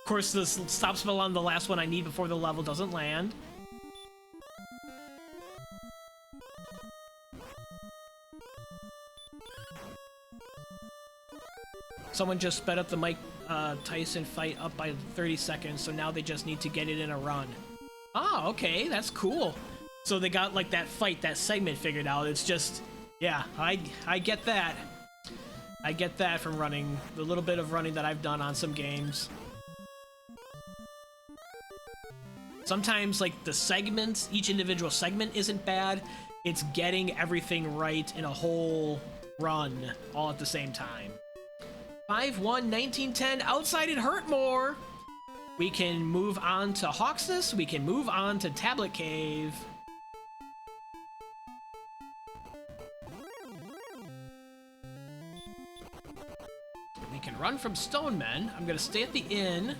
Of course, the stop spell on the last one I need before the level doesn't land. Someone just sped up the Mike Tyson fight up by 30 seconds, so now they just need to get it in a run. Oh, okay, that's cool. So they got, like, that fight, that segment figured out. It's just, yeah, I get that. I get that from running, the little bit of running that I've done on some games. Sometimes, like, the segments, each individual segment isn't bad. It's getting everything right in a whole run all at the same time. 5-1-1910, outside it hurt more. We can move on to Hawksness. We can move on to Tablet Cave. We can run from Stonemen. I'm gonna stay at the inn.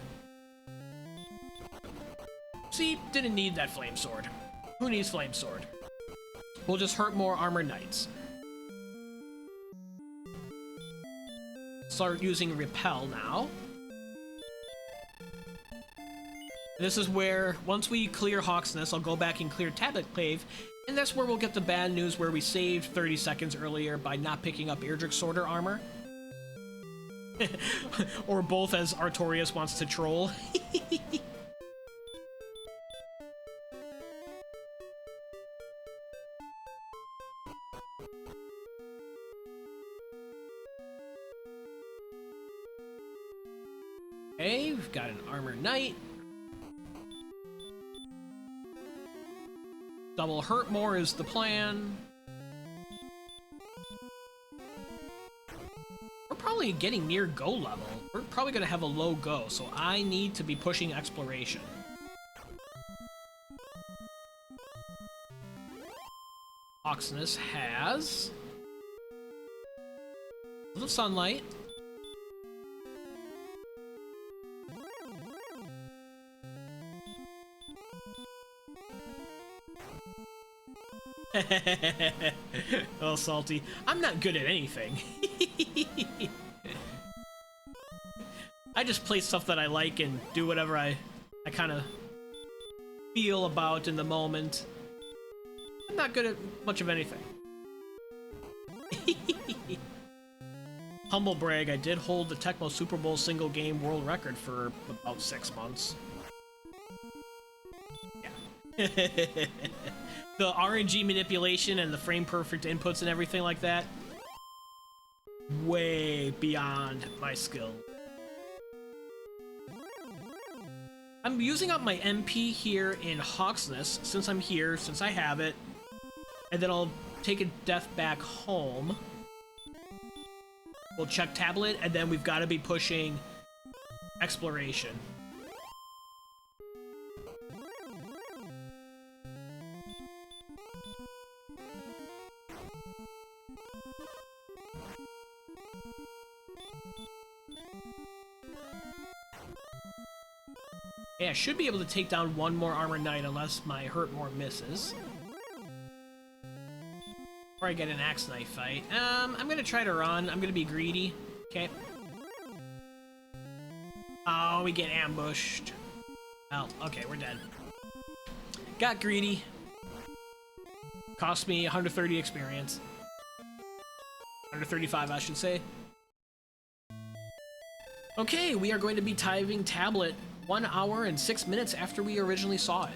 See, didn't need that flame sword. Who needs flame sword? We'll just hurt more armored knights. Start using repel now. This is where, once we clear Hawksness, I'll go back and clear Tablet Cave, and that's where we'll get the bad news where we saved 30 seconds earlier by not picking up Erdrick Sorter armor. Or both, as Artorias wants to troll. Okay, we've got an armor knight. Double hurt more is the plan. We're probably getting near go level. We're probably gonna have a low go, so I need to be pushing exploration. Oxness has a little sunlight. Oh, salty. I'm not good at anything. I just play stuff that I like and do whatever I kind of feel about in the moment. I'm not good at much of anything. Humble brag, I did hold the Tecmo Super Bowl single game world record for about 6 months. Yeah. The RNG manipulation and the frame perfect inputs and everything like that, way beyond my skill. I'm using up my MP here in Hawksness, since I'm here, since I have it, and then I'll take a death back home. We'll check tablet, and then we've got to be pushing exploration. Yeah, I should be able to take down one more armor knight unless my hurt more misses. Or I get an axe knife fight. I'm gonna try to run. I'm gonna be greedy. Okay. Oh, we get ambushed. Oh, okay, we're dead. Got greedy. Cost me 130 experience. 135, I should say. Okay, we are going to be tithing tablet 1 hour and 6 minutes after we originally saw it.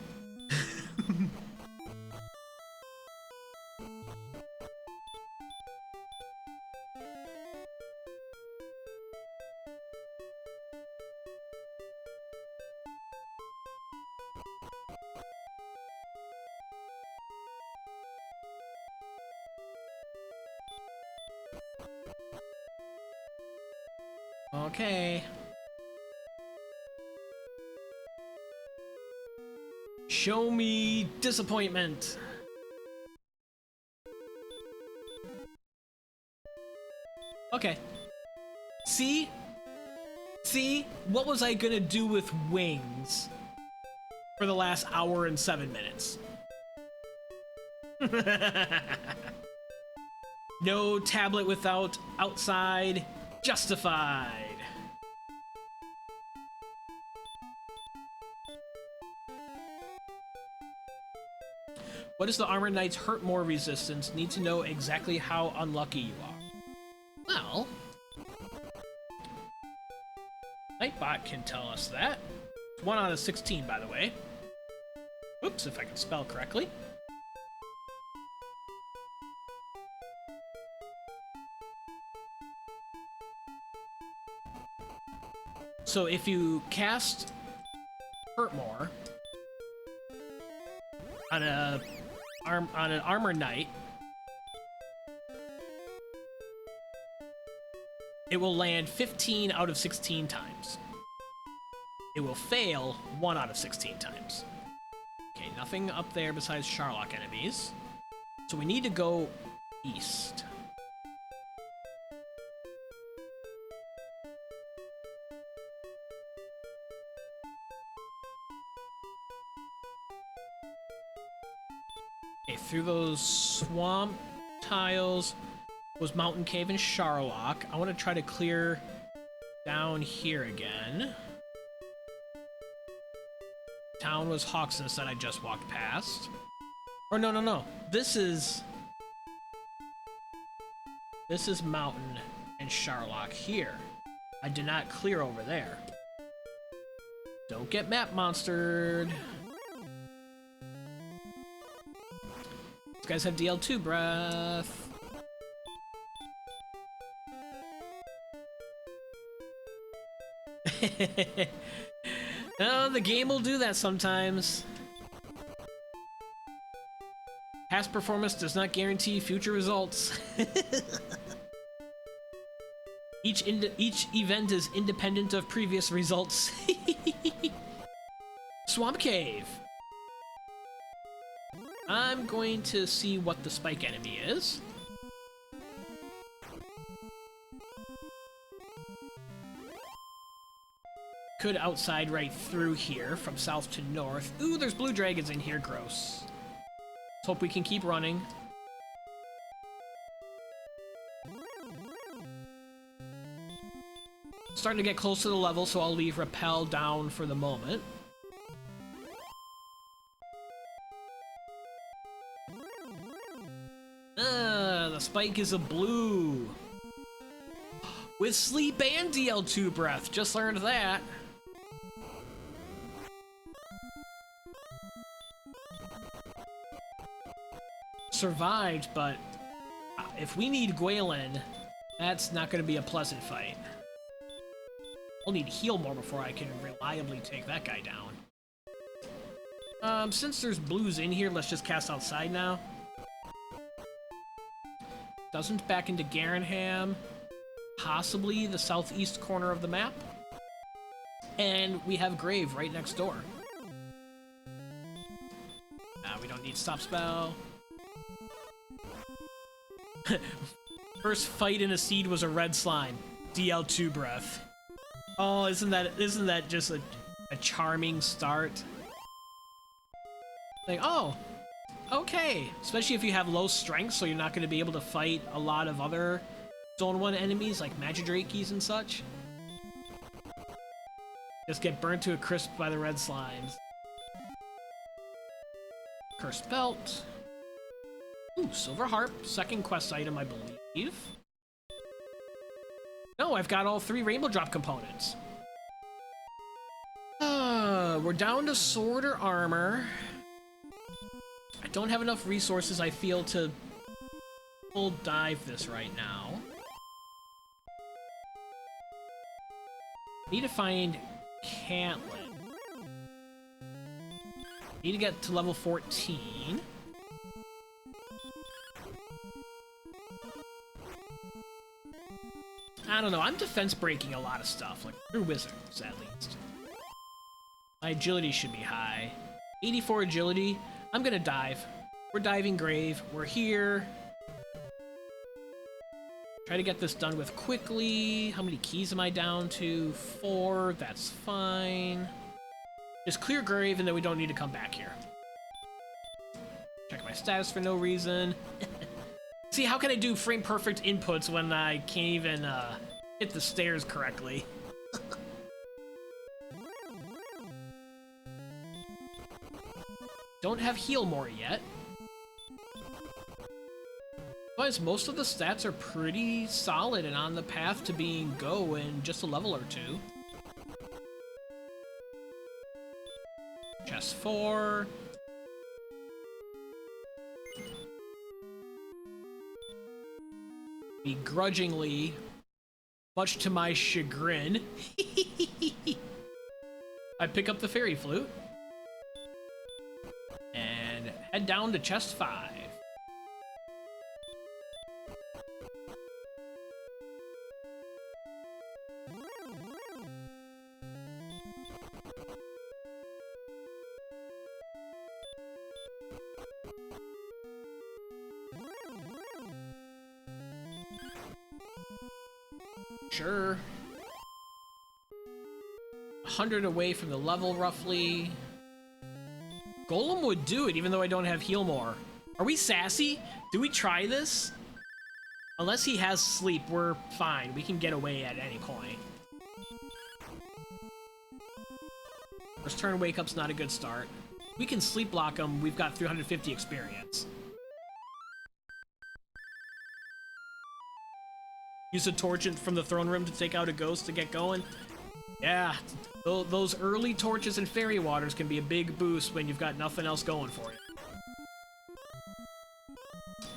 Okay. Show me disappointment. Okay. See? See? What was I gonna do with wings for the last hour and 7 minutes? No tablet without outside. Justified. What is the Armor Knight's hurt more resistance? Need to know exactly how unlucky you are. Well, Nightbot can tell us that. 1 out of 16, by the way. Oops, if I can spell correctly. So if you cast Hurt More on an Armor Knight, it will land 15 out of 16 times. It will fail 1 out of 16 times. Okay, nothing up there besides Charlock enemies. So we need to go east. Okay, through those swamp tiles was Mountain Cave and Charlock. I want to try to clear down here again. Town was Hawksness that I just walked past. Or no. This is Mountain and Charlock here. I did not clear over there. Don't get map monstered. These guys have DL2 breath. Oh, the game will do that sometimes. Past performance does not guarantee future results. Each event is independent of previous results. Swamp Cave. I'm going to see what the spike enemy is. Could outside right through here from south to north. Ooh, there's blue dragons in here. Gross. Let's hope we can keep running. Starting to get close to the level, so I'll leave Repel down for the moment. The spike is a blue. With sleep and DL2 breath. Just learned that. Survived, but if we need Gwaelin, that's not going to be a pleasant fight. I'll need heal more before I can reliably take that guy down. Since there's blues in here, let's just cast outside now. Doesn't back into Garenham. Possibly the southeast corner of the map. And we have Grave right next door. We don't need stopspell. First fight in a seed was a red slime. DL2 breath. Oh, isn't that just a charming start? Like, oh, okay. Especially if you have low strength, so you're not going to be able to fight a lot of other Zone 1 enemies, like Magidrakes and such. Just get burnt to a crisp by the red slimes. Cursed Belt. Ooh, Silver Harp. Second quest item, I believe. No, I've got all 3 Rainbow Drop components. We're down to sword or armor. I don't have enough resources, I feel, to full dive this right now. Need to find Cantlin. Need to get to level 14. I don't know, I'm defense breaking a lot of stuff, like through wizards, at least. My agility should be high. 84 agility. I'm gonna dive. We're diving Grave. We're here. Try to get this done with quickly. How many keys am I down to? 4. That's fine. Just clear Grave and then we don't need to come back here. Check my status for no reason. See, how can I do frame perfect inputs when I can't even hit the stairs correctly? Don't have heal more yet. Otherwise, most of the stats are pretty solid and on the path to being go in just a level or 2. Chest 4. Begrudgingly, much to my chagrin, I pick up the fairy flute and head down to chest 5. Sure. 100 away from the level, roughly. Golem would do it, even though I don't have heal more. Are we sassy? Do we try this? Unless he has sleep, we're fine. We can get away at any point. First turn wake up's not a good start. We can sleep block him. We've got 350 experience. Use a torch from the throne room to take out a ghost to get going. Yeah, those early torches and fairy waters can be a big boost when you've got nothing else going for you.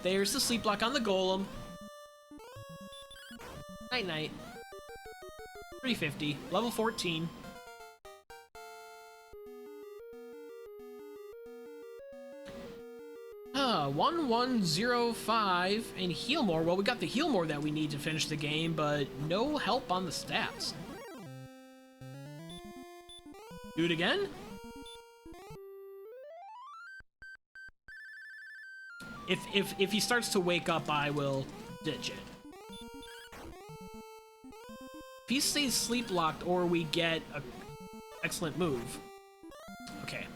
There's the sleep block on the golem. Night night. 350, level 14. Ah, 1105 and heal more. Well, we got the heal more that we need to finish the game, but no help on the stats. Do it again? If he starts to wake up, I will ditch it. If he stays sleep locked or we get an excellent move. Okay.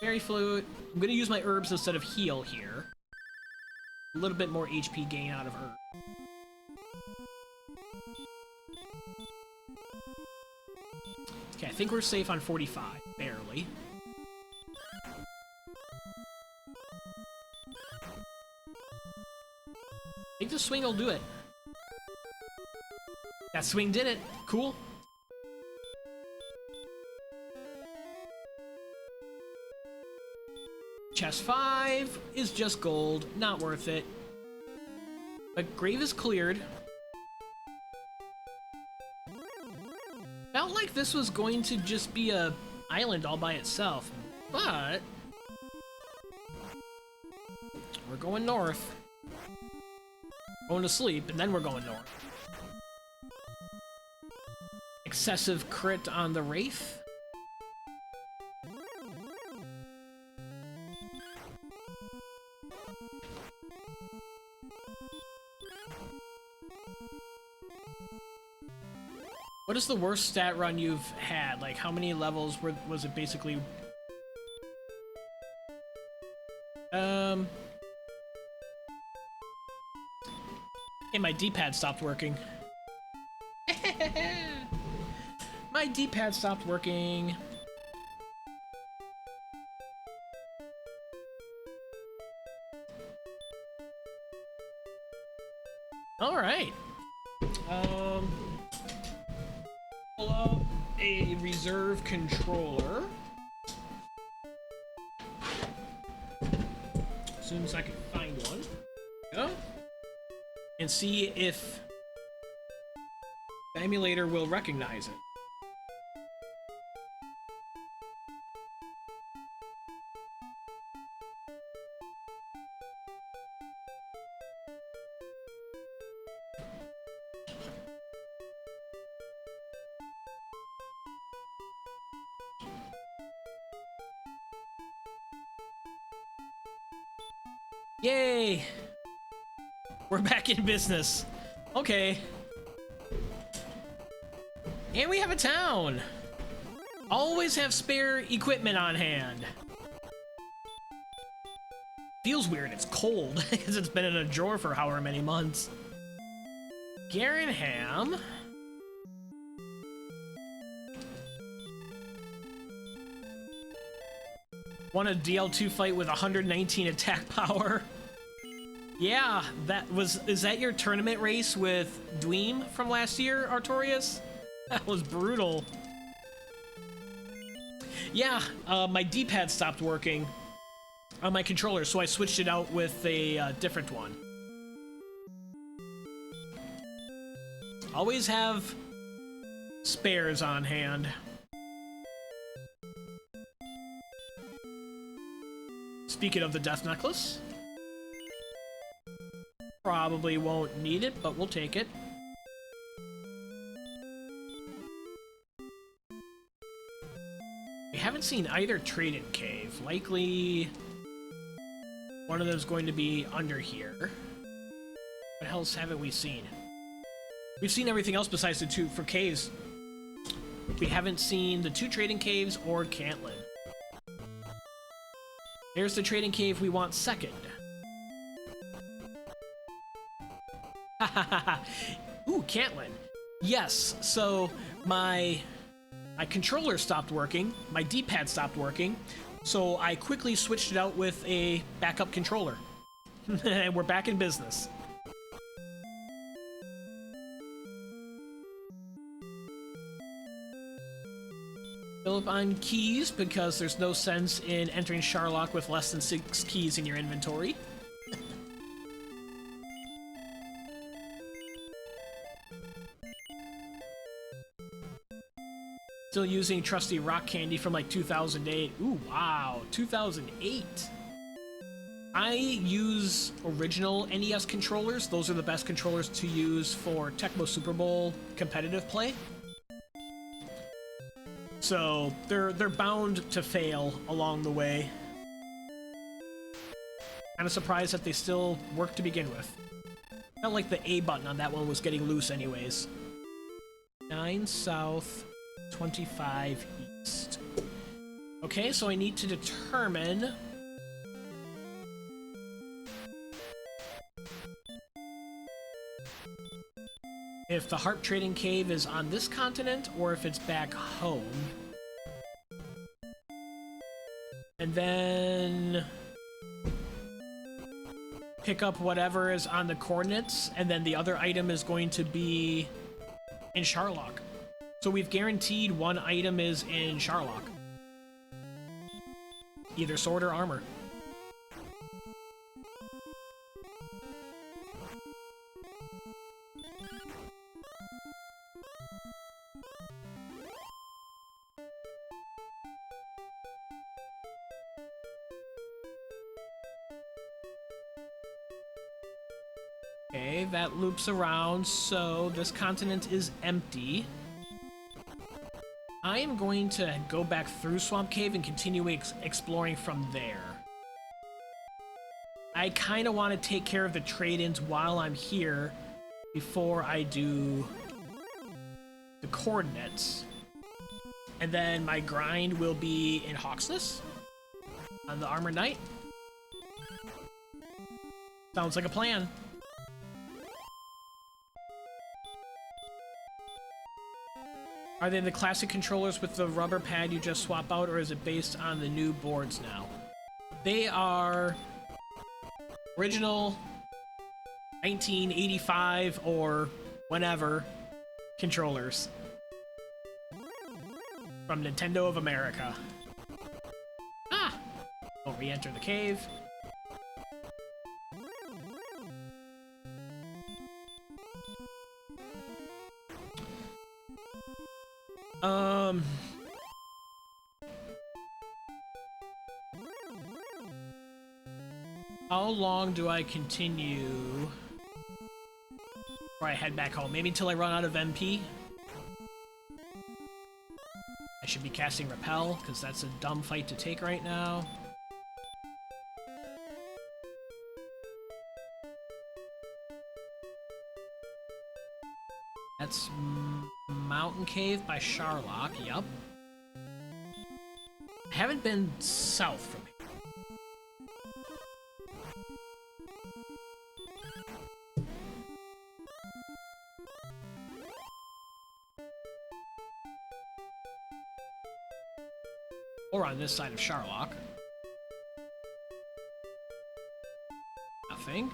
Fairy Flute. I'm gonna use my herbs instead of heal here. A little bit more HP gain out of herb. Okay, I think we're safe on 45. Barely. I think the swing will do it. That swing did it. Cool. Chest 5 is just gold. Not worth it. But grave is cleared. Felt like this was going to just be a island all by itself. But we're going north. Going to sleep, and then we're going north. Excessive crit on the Wraith. What is the worst stat run you've had? Like, how many levels was it basically? Hey, my D-pad stopped working. My D-pad stopped working. All right. Pull up a reserve controller. As soon as I can find one. Go. And see if the emulator will recognize it. Yay! We're back in business. Okay. And we have a town. Always have spare equipment on hand. Feels weird, it's cold, because it's been in a drawer for however many months. Garenham. Won a DL2 fight with 119 attack power. Yeah, is that your tournament race with Dweem from last year, Artorias? That was brutal. Yeah, my D-pad stopped working on my controller, so I switched it out with a different one. Always have spares on hand. Speaking of the Death Necklace. Probably won't need it, but we'll take it. We haven't seen either Traded Cave. Likely one of them's going to be under here. What else haven't we seen? We've seen everything else besides the two for caves. We haven't seen the two Trading Caves or Cantlin. There's the Trading Cave we want second. Ooh, Cantlin. Yes, so my controller stopped working, my D-pad stopped working, so I quickly switched it out with a backup controller. And we're back in business. Fill up on keys, because there's no sense in entering Charlock with less than 6 keys in your inventory. Still using trusty rock candy from like 2008. Ooh, wow, 2008. I use original NES controllers. Those are the best controllers to use for Tecmo Super Bowl competitive play. So they're bound to fail along the way. Kind of surprised that they still work to begin with. Felt like the A button on that one was getting loose anyways. 9 south, 25 east. Okay, so I need to determine if the Harp Trading Cave is on this continent or if it's back home. And then pick up whatever is on the coordinates, and then the other item is going to be in Charlock. So we've guaranteed one item is in Charlock. Either sword or armor. Okay, that loops around, so this continent is empty. I am going to go back through Swamp Cave and continue exploring from there. I kind of want to take care of the trade-ins while I'm here before I do the coordinates. And then my grind will be in Hawksness on the Armored Knight. Sounds like a plan. Are they the classic controllers with the rubber pad you just swap out, or is it based on the new boards now? They are original 1985 or whenever controllers from Nintendo of America. Ah! Don't re-enter the cave. How long do I continue before I head back home? Maybe until I run out of MP? I should be casting Repel, because that's a dumb fight to take right now. That's Mountain Cave by Charlock, yup. I haven't been south from here. Or on this side of Charlock. Nothing.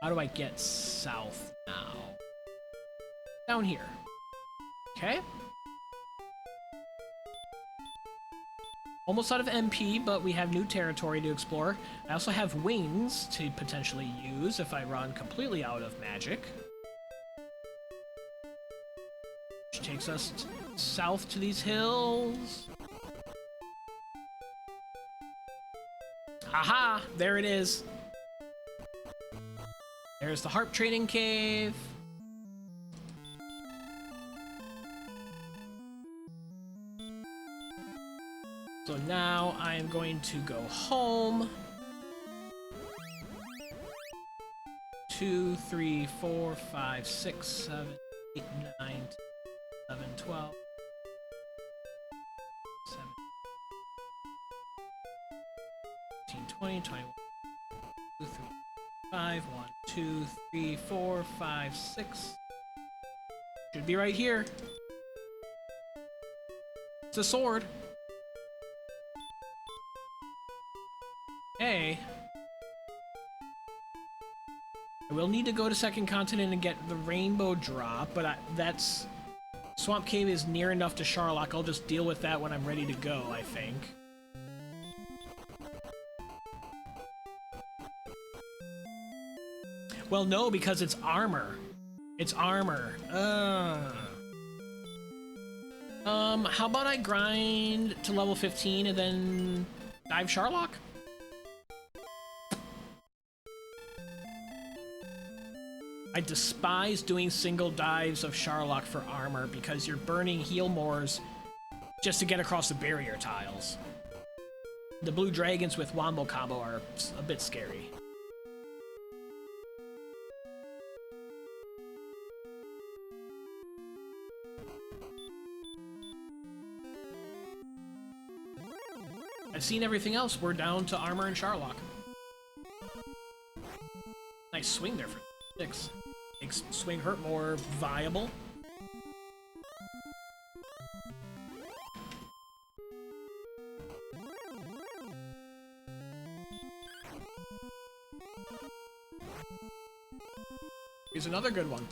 How do I get south now? Down here. Okay. Almost out of MP, but we have new territory to explore. I also have wings to potentially use if I run completely out of magic. Which takes us south to these hills. Haha! There it is. There's the Harp Trading Cave. So now I am going to go home. 2, 3, 4, 5, 6, 7, 8, 9, 10, 11, 12, 17, 20, 21, 2, 3, 5, 1, 2, 3, 4, 5, 6. Should be right here. It's a sword. Hey. I will need to go to Second Continent and get the rainbow drop, but that's Swamp Cave is near enough to Charlock. I'll just deal with that when I'm ready to go, I think. Well, no, because it's armor. It's armor. How about I grind to level 15 and then dive Charlock? I despise doing single dives of Charlock for armor because you're burning heal mores just to get across the barrier tiles. The blue dragons with Wombo combo are a bit scary. I've seen everything else. We're down to armor and Charlock. Nice swing there for 6. Makes swing hurt more viable. Here's another good one.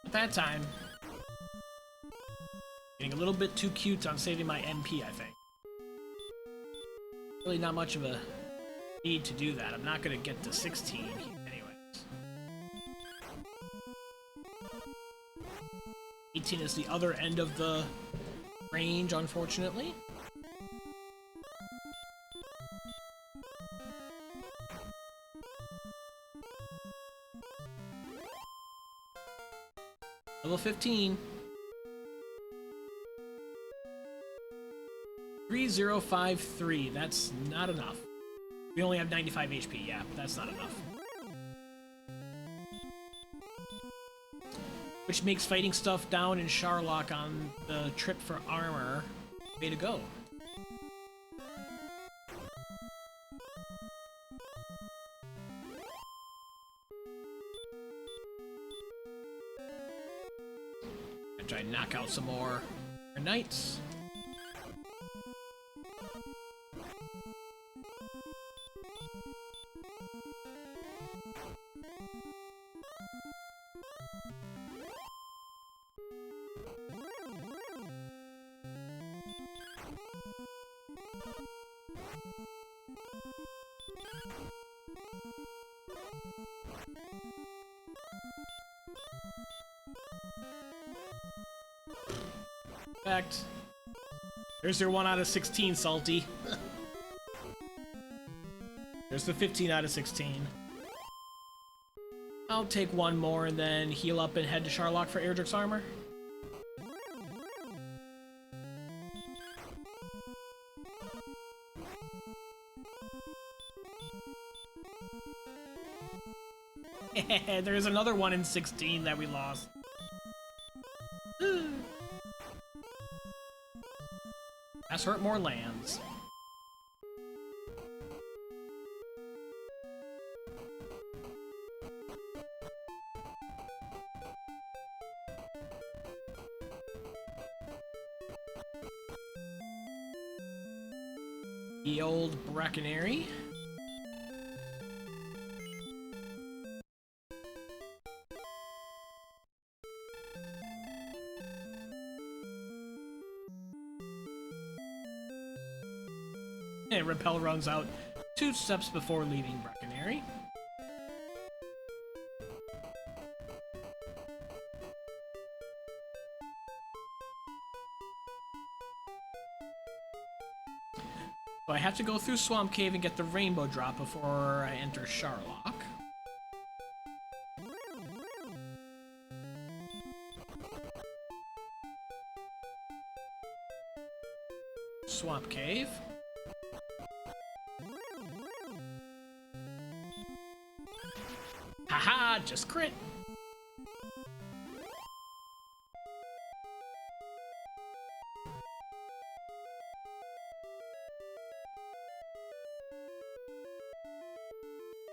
At that time, getting a little bit too cute on saving my MP, I think. Really not much of a need to do that. I'm not going to get to 16 anyways. 18 is the other end of the range, unfortunately. Level 15. 3053. That's not enough. We only have 95 HP. Yeah, that's not enough. Which makes fighting stuff down in Charlock on the trip for armor way to go. Try and knock out some more knights. Fact. There's your 1 out of 16, Salty. There's the 15 out of 16. I'll take one more and then heal up and head to Charlock for Erdrick's armor. There's another one in 16 that we lost. Has hurt more lands. The old Brackenary. And Repel runs out 2 steps before leaving Brackenary. So I have to go through Swamp Cave and get the Rainbow Drop before I enter Charlock. Swamp Cave. Haha, just crit.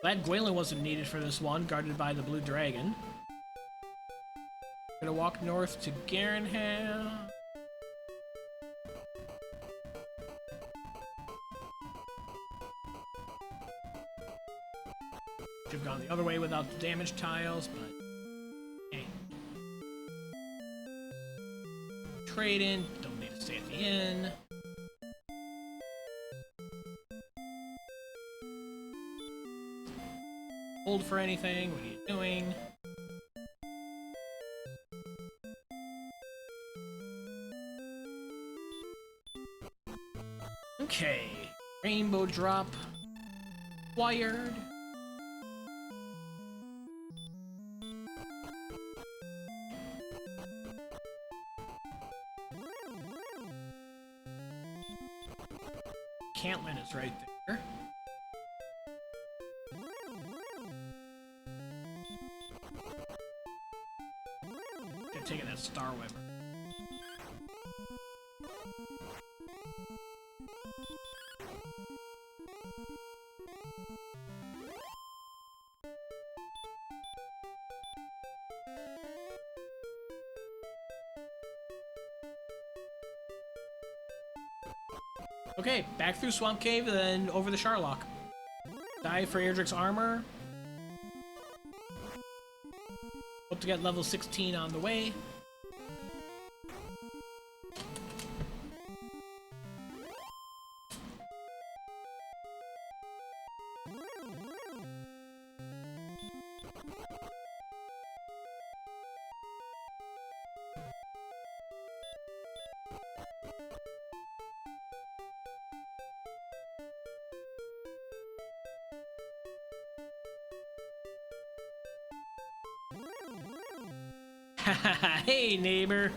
Glad Gwalen wasn't needed for this one, guarded by the blue dragon. Gonna walk north to Garenham. Should have gone the other way without the damage tiles, but hey. Trade in, don't need to stay at the inn. Hold for anything, what are you doing? Okay, rainbow drop wired. Cantlin is right there. They're taking that Star Weaver. Okay, back through Swamp Cave and then over the Charlock. Dive for Erdrick's armor. Hope to get level 16 on the way. Hey, neighbor.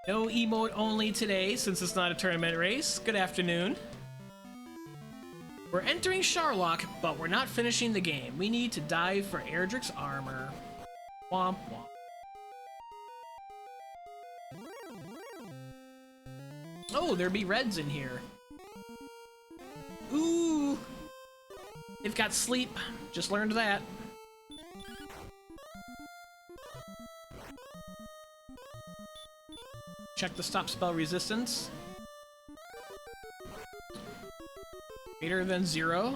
No emote only today, since it's not a tournament race. Good afternoon. We're entering Charlock, but we're not finishing the game. We need to dive for Erdrick's armor. Womp womp. Oh, there'd be reds in here. Ooh. They've got sleep. Just learned that. Check the stop spell resistance. Greater than 0.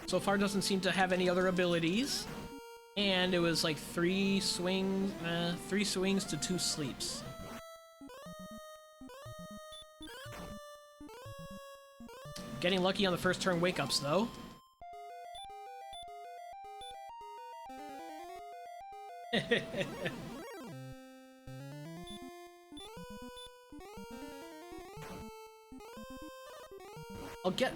So far doesn't seem to have any other abilities. And it was like 3 swings to 2 sleeps. Getting lucky on the first turn wake-ups though.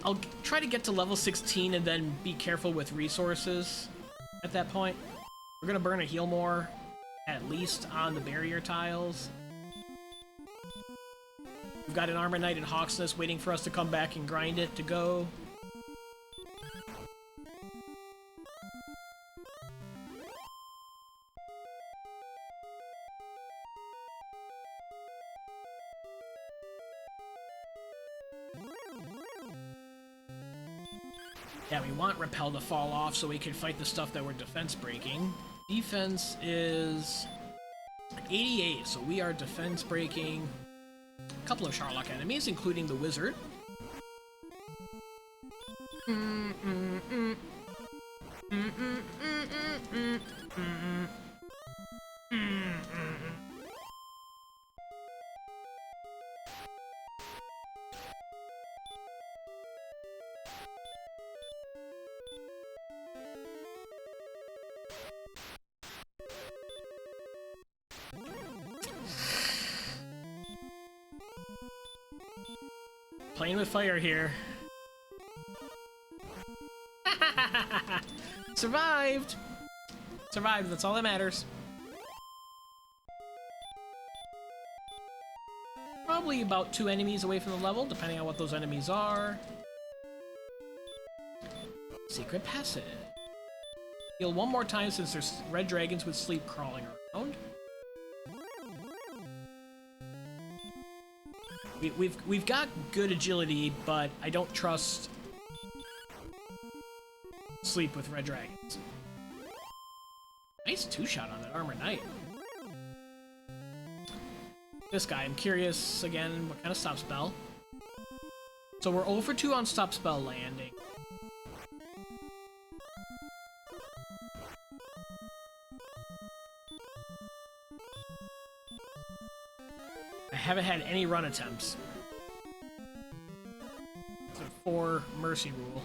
I'll try to get to level 16 and then be careful with resources at that point. We're gonna burn a heal more, at least on the barrier tiles. We've got an Armor Knight in Hawksness waiting for us to come back and grind it to go. Yeah, we want Repel to fall off so we can fight the stuff that we're defense breaking. Defense is 88, so we are defense breaking a couple of Charlock enemies, including the wizard. Playing with fire here. Survived! Survived, that's all that matters. Probably about 2 enemies away from the level, depending on what those enemies are. Secret Passage. Heal 1 more time since there's red dragons with sleep crawling around. We've got good agility, but I don't trust sleep with red dragons. Nice two-shot on that armor knight. This guy, I'm curious again, what kind of stop spell? So we're 0 for 2 on stop spell landing. I haven't had any run attempts. It's a 4 mercy rule.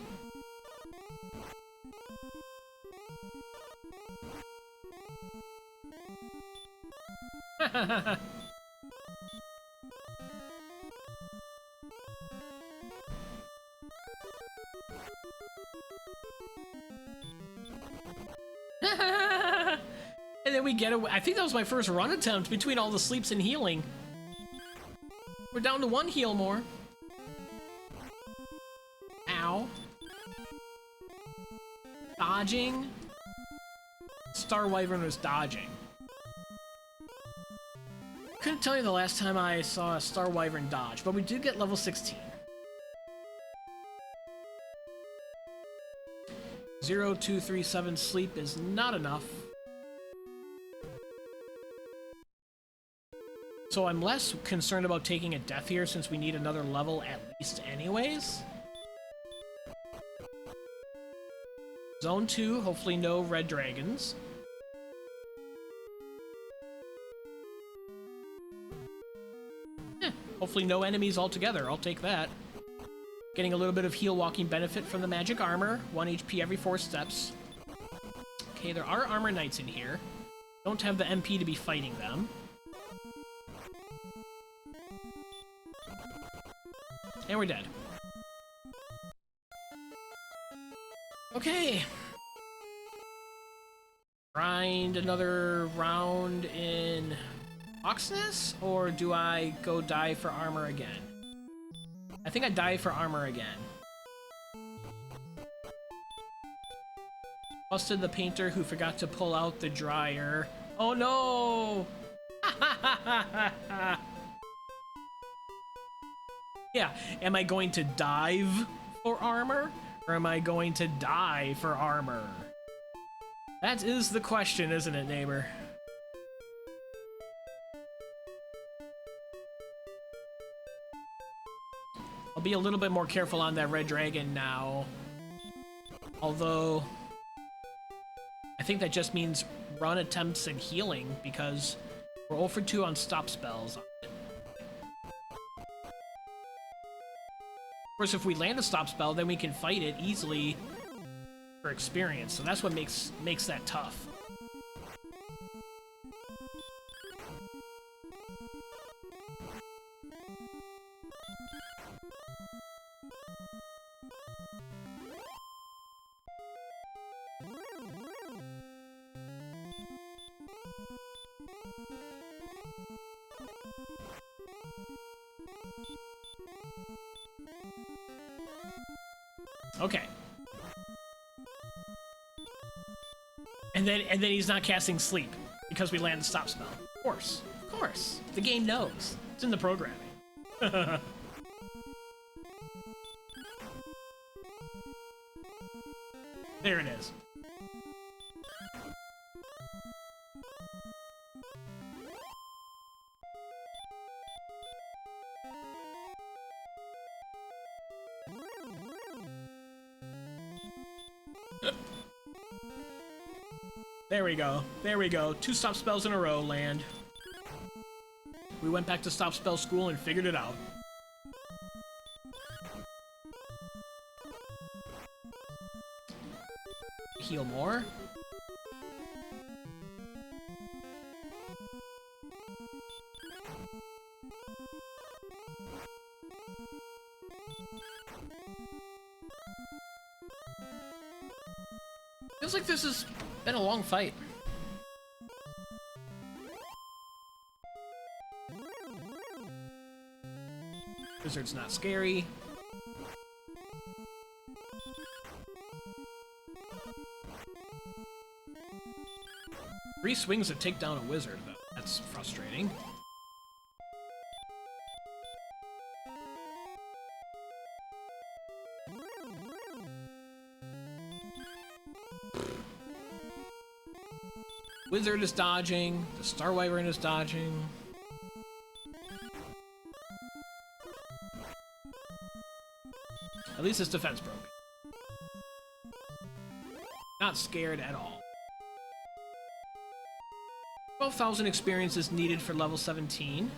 And then we get away. I think that was my first run attempt between all the sleeps and healing. We're down to 1 heal more. Ow. Dodging. Star Wyvern was dodging. Couldn't tell you the last time I saw a Star Wyvern dodge, but we did get level 16. 0, 2, 3, 7 sleep is not enough. So I'm less concerned about taking a death here since we need another level at least anyways. Zone 2, hopefully no red dragons. Hopefully no enemies altogether, I'll take that. Getting a little bit of heal walking benefit from the magic armor, 1 HP every 4 steps. Okay, there are armor knights in here. Don't have the MP to be fighting them. And we're dead. Okay. Grind another round in Oxness, or do I go die for armor again? I think I die for armor again. Busted the painter who forgot to pull out the dryer. Oh no! Yeah, am I going to dive for armor, or am I going to die for armor? That is the question, isn't it, neighbor? I'll be a little bit more careful on that red dragon now. Although, I think that just means run attempts and healing, because we're 0 for 2 on stop spells. Of course, if we land a stop spell, then we can fight it easily for experience. So that's what makes that tough. Okay. And then he's not casting sleep because we land the stop spell. Of course. Of course. The game knows. It's in the programming. There it is. There we go. There we go. 2 stop spells in a row land. We went back to stop spell school and figured it out. Heal more. Feels like this has been a long fight. Wizard's not scary. Three swings to take down a wizard, though. That's frustrating. Wizard is dodging. The Star Wyvern is dodging. At least his defense broke. Not scared at all. 12,000 experience is needed for level 17.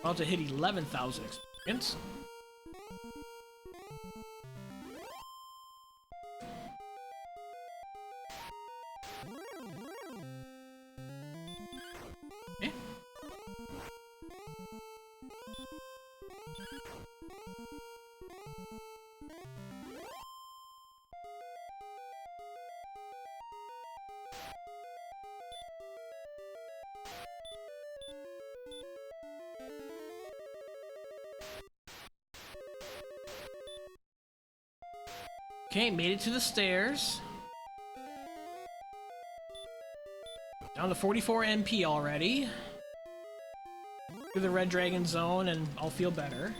About to hit 11,000 experience. Okay, made it to the stairs. Down to 44 MP already. Through the red dragon zone and I'll feel better.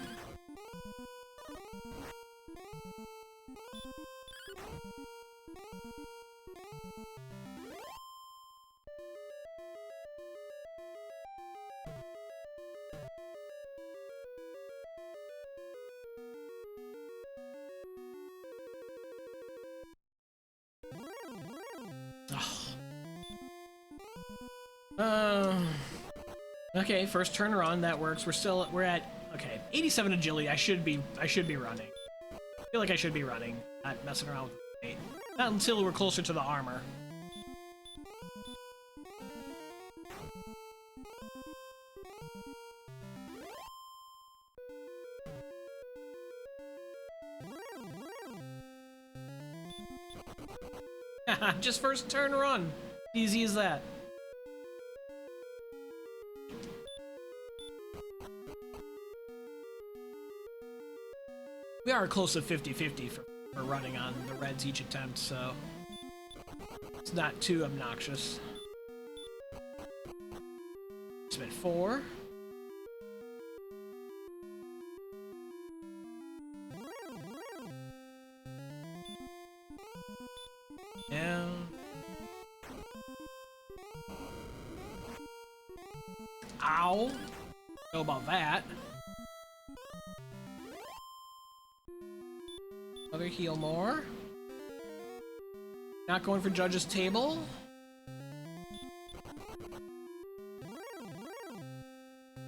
Okay, first turn run, that works. We're at, okay, 87 agility. I should be running. I feel like I should be running, not messing around with the weight. Not until we're closer to the armor. Just first turn run. Easy as that. We are close to 50-50 for running on the reds each attempt, so it's not too obnoxious. Spin 4. Down. Ow. Know about that. Another heal more. Not going for judge's table.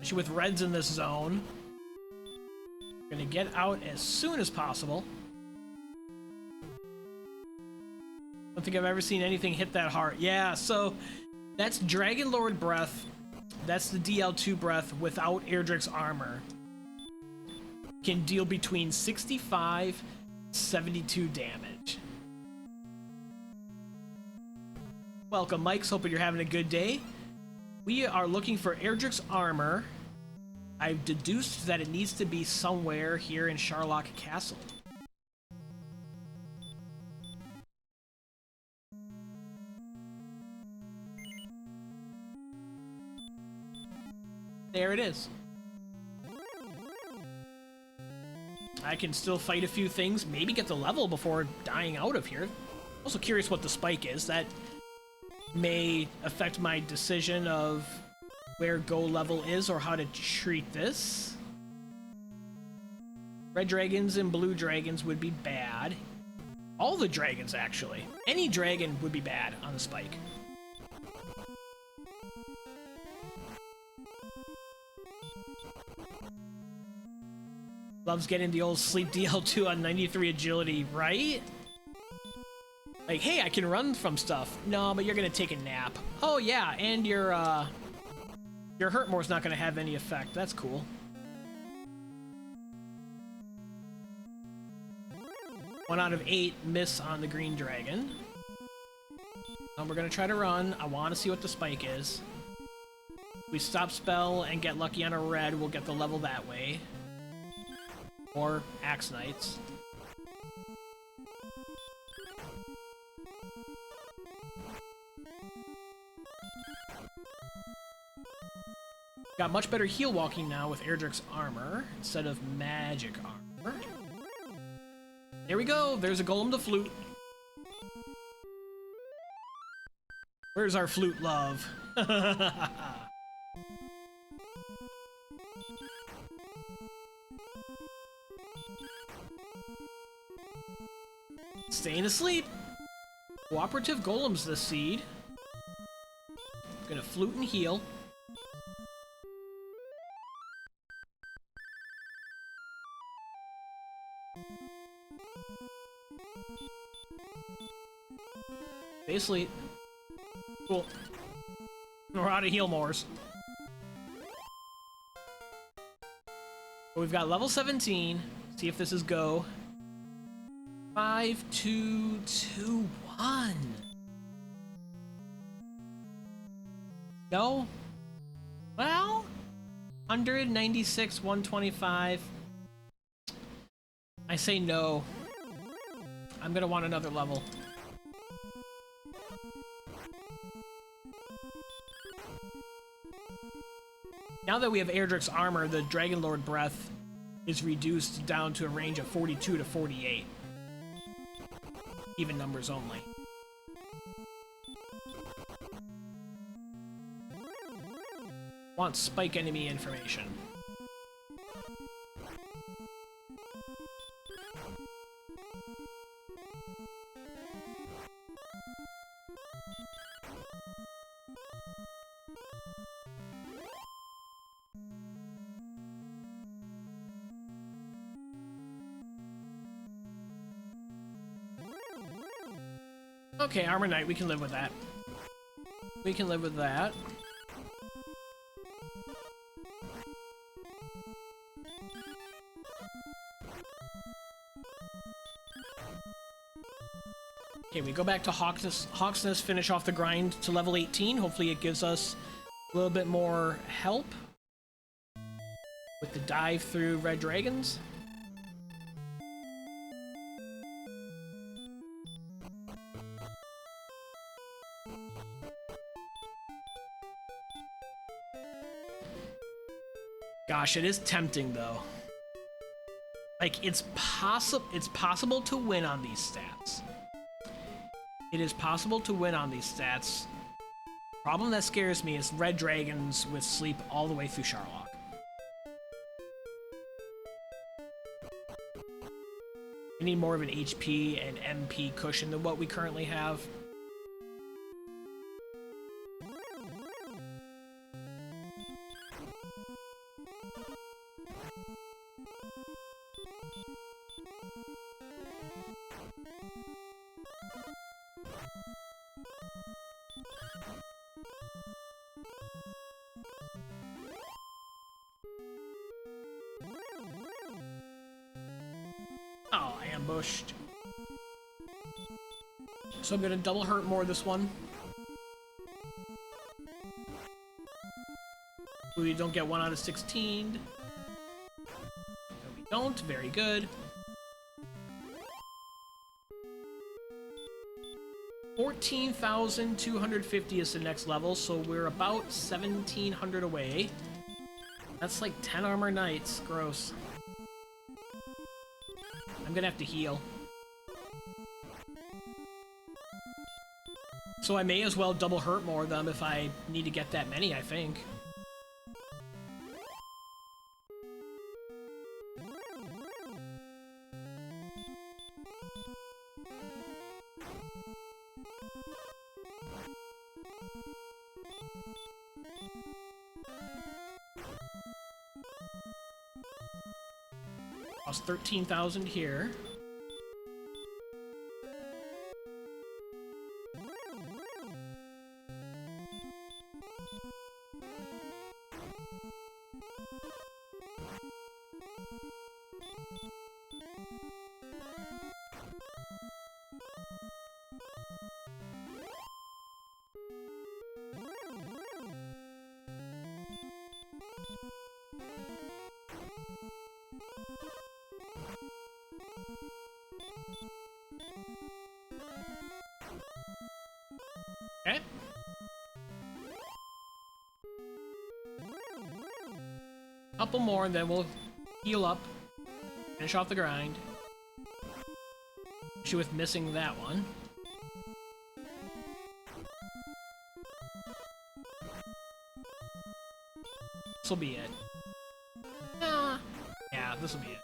Especially with reds in this zone. Gonna get out as soon as possible. Don't think I've ever seen anything hit that hard. Yeah, so that's Dragonlord breath. That's the DL2 breath without Erdrick's armor. Can deal between 65 72 damage. Welcome, Mike's. Hoping you're having a good day. We are looking for Erdrick's armor. I've deduced that it needs to be somewhere here in Charlock Castle. There it is. I can still fight a few things, maybe get the level before dying out of here. Also curious what the spike is. That may affect my decision of where go level is or how to treat this. Red dragons and blue dragons would be bad. All the dragons, actually. Any dragon would be bad on the spike. Loves getting the old sleep DL2 on 93 agility, right? Like, hey, I can run from stuff. No, but you're gonna take a nap. Oh yeah, and your hurt more's not gonna have any effect. That's cool. One out of 8 miss on the green dragon. We're gonna try to run. I want to see what the spike is. We stop spell and get lucky on a red. We'll get the level that way. Or Axe Knights. Got much better heal walking now with Erdrick's armor instead of magic armor. There we go. There's a golem to flute. Where's our flute love? Staying asleep. Cooperative golems this seed. Gonna flute and heal. Stay asleep. Cool. We're out of heal mores. We've got level 17. See if this is go. 5, 2, 2, 1. No? Well, 196, 125. I say no. I'm gonna want another level. Now that we have Erdrick's armor, the Dragonlord breath is reduced down to a range of 42 to 48. Even numbers only. Want spike enemy information. Okay, Armor Knight, we can live with that. We can live with that. Okay, we go back to Hawksness, finish off the grind to level 18. Hopefully it gives us a little bit more help with the dive through red dragons. Gosh, it is tempting though. Like, it's possible to win on these stats. It is possible to win on these stats. Problem that scares me is red dragons with sleep all the way through Charlock. We need more of an HP and MP cushion than what we currently have. Oh, I ambushed. So I'm gonna double hurt more this one. We don't get 1 out of 16. No, we don't. Very good. 14,250 is the next level, so we're about 1,700 away. That's like 10 armor knights. Gross. I'm gonna have to heal. So I may as well double hurt more of them if I need to get that many, I think. Lost 13,000 here. Okay. Couple more, and then we'll heal up. Finish off the grind. Issue with missing that one. This'll be it. Yeah, this'll be it.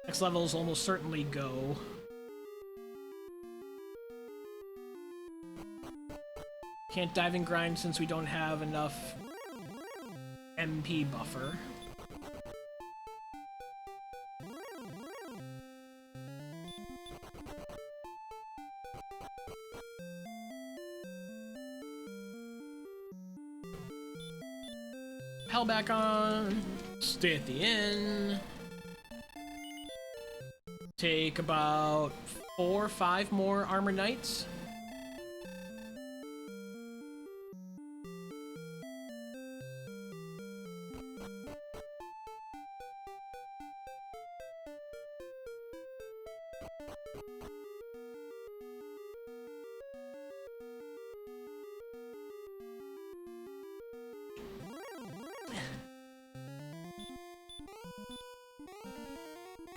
Next level is almost certainly go. Can't dive and grind since we don't have enough MP buffer. Hell back on. Stay at the inn. Take about 4 or 5 more armor knights.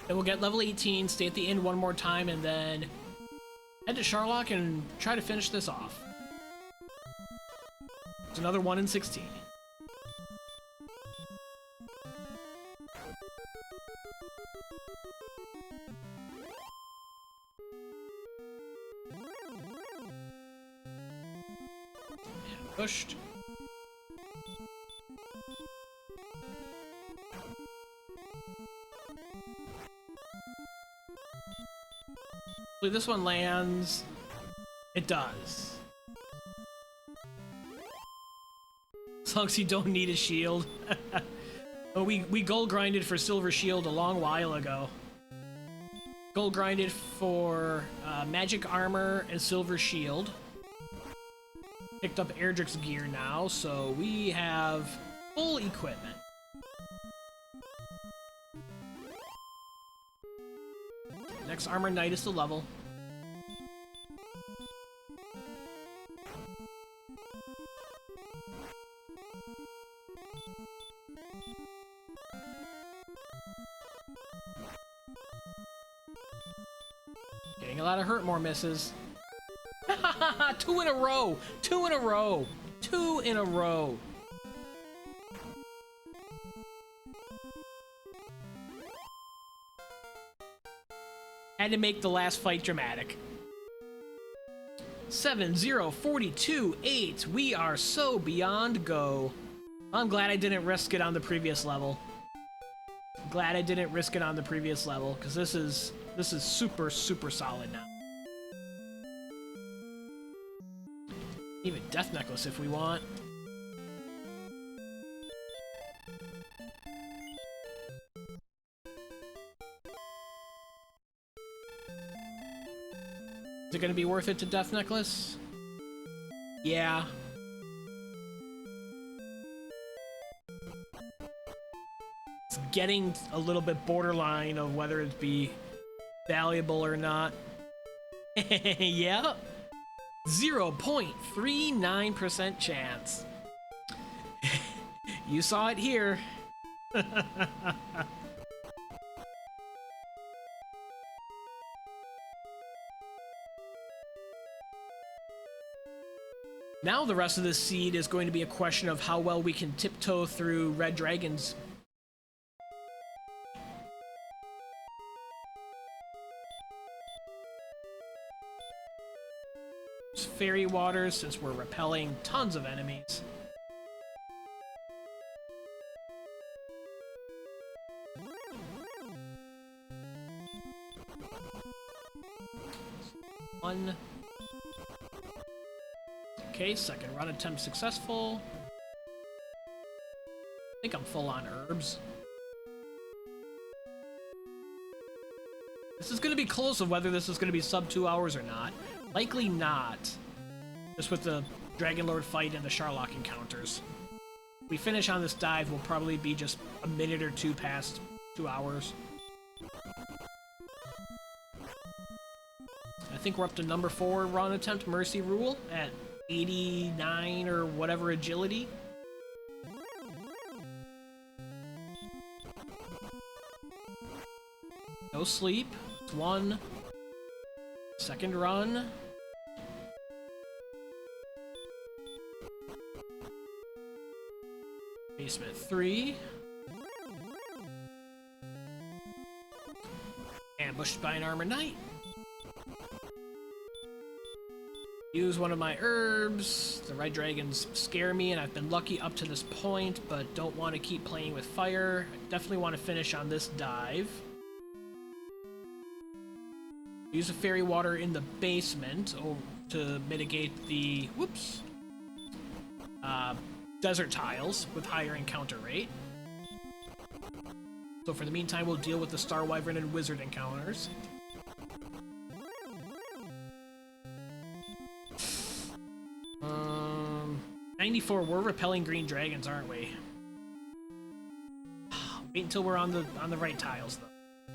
Then we'll get level 18, stay at the inn one more time, and then head to Charlock and try to finish this off. It's another 1 in 16. Pushed. Hopefully this one lands. It does. As long as you don't need a shield. But we gold grinded for silver shield a long while ago. Gold grinded for magic armor and silver shield. Picked up Erdrick's gear now, so we have full equipment. Next armor knight is the level. Getting a lot of hurt more misses. 2 in a row! 2 in a row! 2 in a row! Had to make the last fight dramatic. 7, 0, 42, 8. We are so beyond go. I'm glad I didn't risk it on the previous level. Glad I didn't risk it on the previous level, because this is super, super solid now. Even Death Necklace if we want. Is it gonna be worth it to Death Necklace? Yeah. It's getting a little bit borderline of whether it be valuable or not. Yep. 0.39% chance. You saw it here. Now the rest of this seed is going to be a question of how well we can tiptoe through red dragons. Fairy waters, since we're repelling tons of enemies. One. Okay, second run attempt successful. I think I'm full on herbs. This is going to be close of whether this is going to be sub 2 hours or not. Likely not. Just with the Dragonlord fight and the Charlock encounters. we finish on this dive, we'll probably be just a minute or two past 2 hours. I think we're up to number 4 run attempt, Mercy Rule, at 89 or whatever agility. No sleep. It's 1. Second run. Basement 3. Ambushed by an armored knight. Use one of my herbs. The red dragons scare me, and I've been lucky up to this point, but don't want to keep playing with fire. I definitely want to finish on this dive. Use the fairy water in the basement to mitigate the, whoops, desert tiles with higher encounter rate. So for the meantime, we'll deal with the Star Wyvern and Wizard encounters. Um, 94. We're repelling green dragons, aren't we? Wait until we're on the right tiles, though.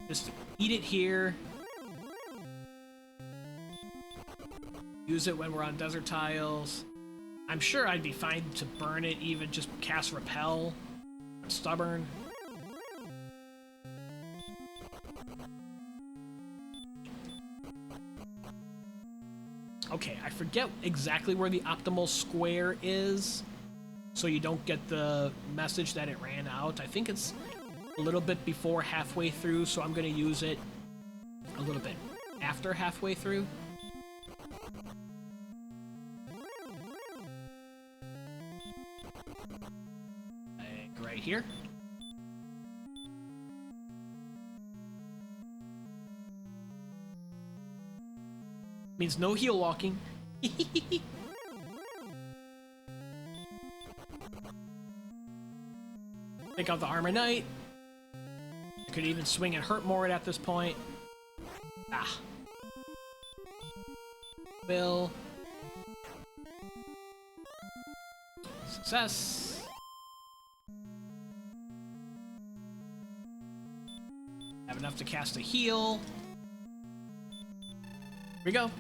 Just eat it here. Use it when we're on desert tiles. I'm sure I'd be fine to burn it, even just cast repel. I'm stubborn. Okay, I forget exactly where the optimal square is, so you don't get the message that it ran out. I think it's a little bit before halfway through, so I'm going to use it a little bit after halfway through. Right here. Means no heel walking. Take out the armor knight. Could even swing and hurt more at this point. Ah. Will. Success. Have enough to cast a heal. Here we go.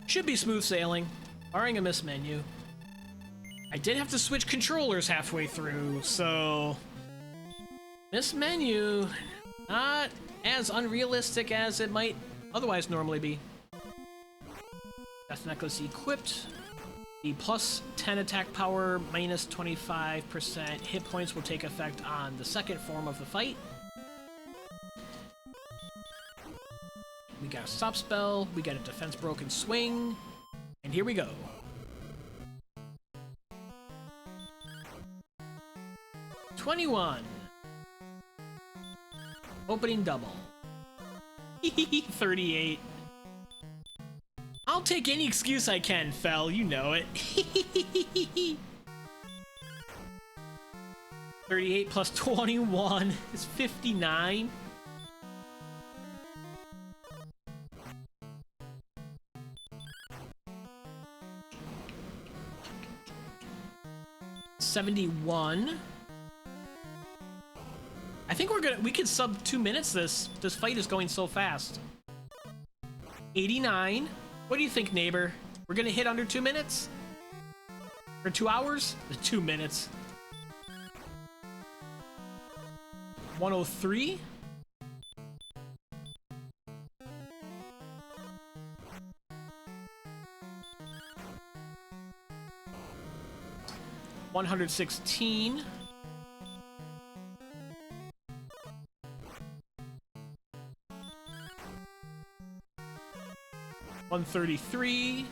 Should be smooth sailing, barring a miss menu. I did have to switch controllers halfway through, so... Miss menu, not as unrealistic as it might otherwise normally be. Death Necklace equipped. The plus 10 attack power, minus 25% hit points will take effect on the second form of the fight. We got a stop spell, we got a defense broken swing, and here we go. $21. Opening double. 38. I'll take any excuse I can, Fel, you know it. 38 plus 21 is 59. $71. I think we could sub 2 minutes this fight is going so fast. 89. What do you think, neighbor? We're gonna hit under 2 minutes? Or 2 hours? 2 minutes. 103. $116. $133.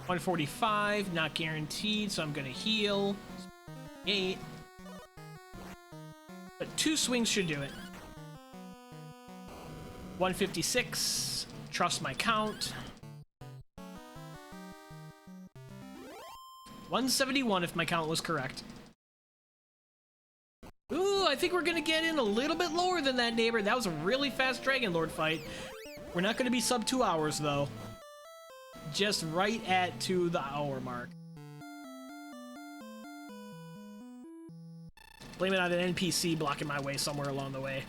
$145, not guaranteed, so I'm gonna heal. 8. But 2 swings should do it. 156, trust my count. 171 if my count was correct. Ooh, I think we're gonna get in a little bit lower than that, neighbor. That was a really fast Dragonlord fight. We're not gonna be sub 2 hours, though. Just right at to the hour mark. Blame it on an NPC blocking my way somewhere along the way.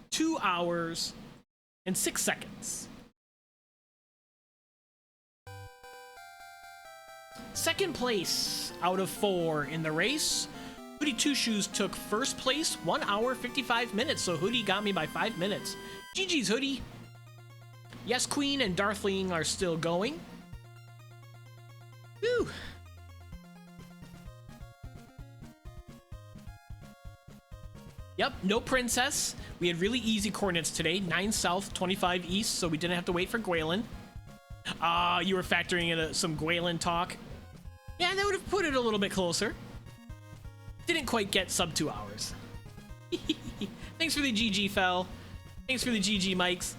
2 hours and 6 seconds. Second place out of 4 in the race. Hoodie Two Shoes took first place, 1 hour 55 minutes. So Hoodie got me by 5 minutes. GG's, Hoodie. Yes, Queen and Darthling are still going. Woo. Yep, no princess. We had really easy coordinates today. 9 south, 25 east, so we didn't have to wait for Gwaelin. You were factoring in some Gwaelin talk. Yeah, that would have put it a little bit closer. Didn't quite get sub 2 hours. Thanks for the GG, Fel. Thanks for the GG, Mikes.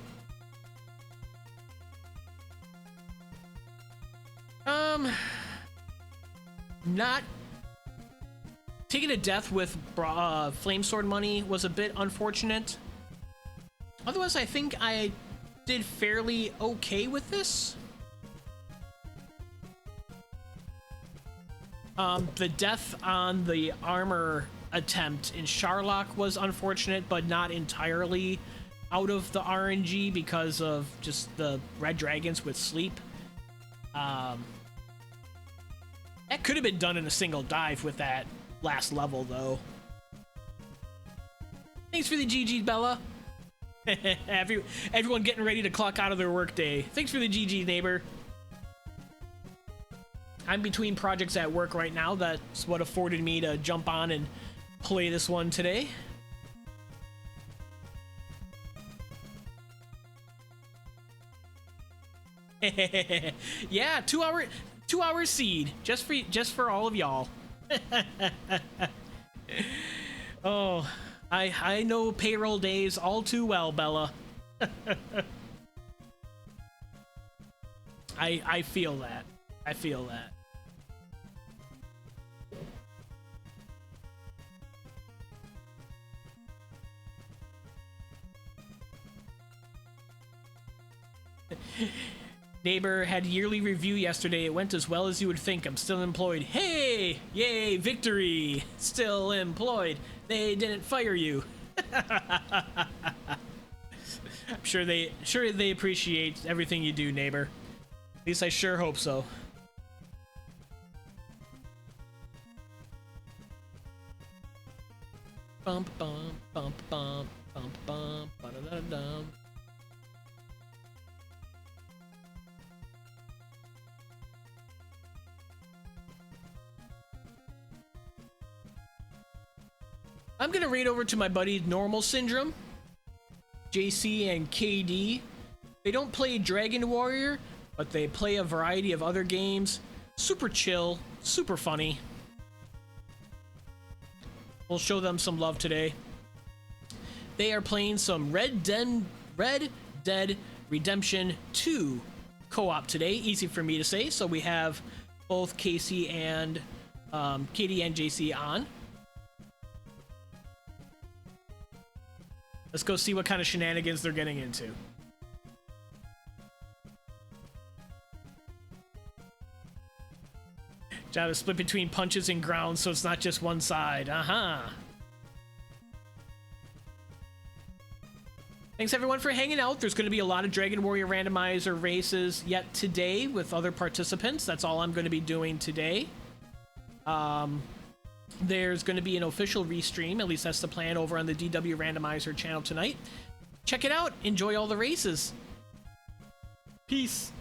Not taking a death with Flamesword money was a bit unfortunate. Otherwise, I think I did fairly okay with this. The death on the armor attempt in Charlock was unfortunate, but not entirely out of the RNG because of just the red dragons with sleep. That could have been done in a single dive with that last level, though. Thanks for the GG, Bella. Everyone getting ready to clock out of their workday. Thanks for the GG, neighbor. I'm between projects at work right now. That's what afforded me to jump on and play this one today. Yeah, 2 hour seed just for all of y'all. Oh, I know payroll days all too well, Bella. I feel that. I feel that. Neighbor had yearly review yesterday. It went as well as you would think. I'm still employed. Hey! Yay! Victory! Still employed. They didn't fire you. I'm sure they appreciate everything you do, neighbor. At least I sure hope so. Bump bump bump bump bump bump ba da da dum. I'm gonna raid over to my buddy Normal Syndrome, JC and KD. They don't play Dragon Warrior, but they play a variety of other games. Super chill, super funny. We'll show them some love today. They are playing some Red Dead Redemption 2 co-op today. Easy for me to say. So we have both Casey and KD and JC on. Let's go see what kind of shenanigans they're getting into. Job is split between punches and ground, so it's not just one side. Thanks everyone for hanging out. There's going to be a lot of Dragon Warrior Randomizer races yet today with other participants. That's all I'm going to be doing today. There's going to be an official restream, at least that's the plan, over on the DWRandomizer channel tonight. Check it out. Enjoy all the races. Peace.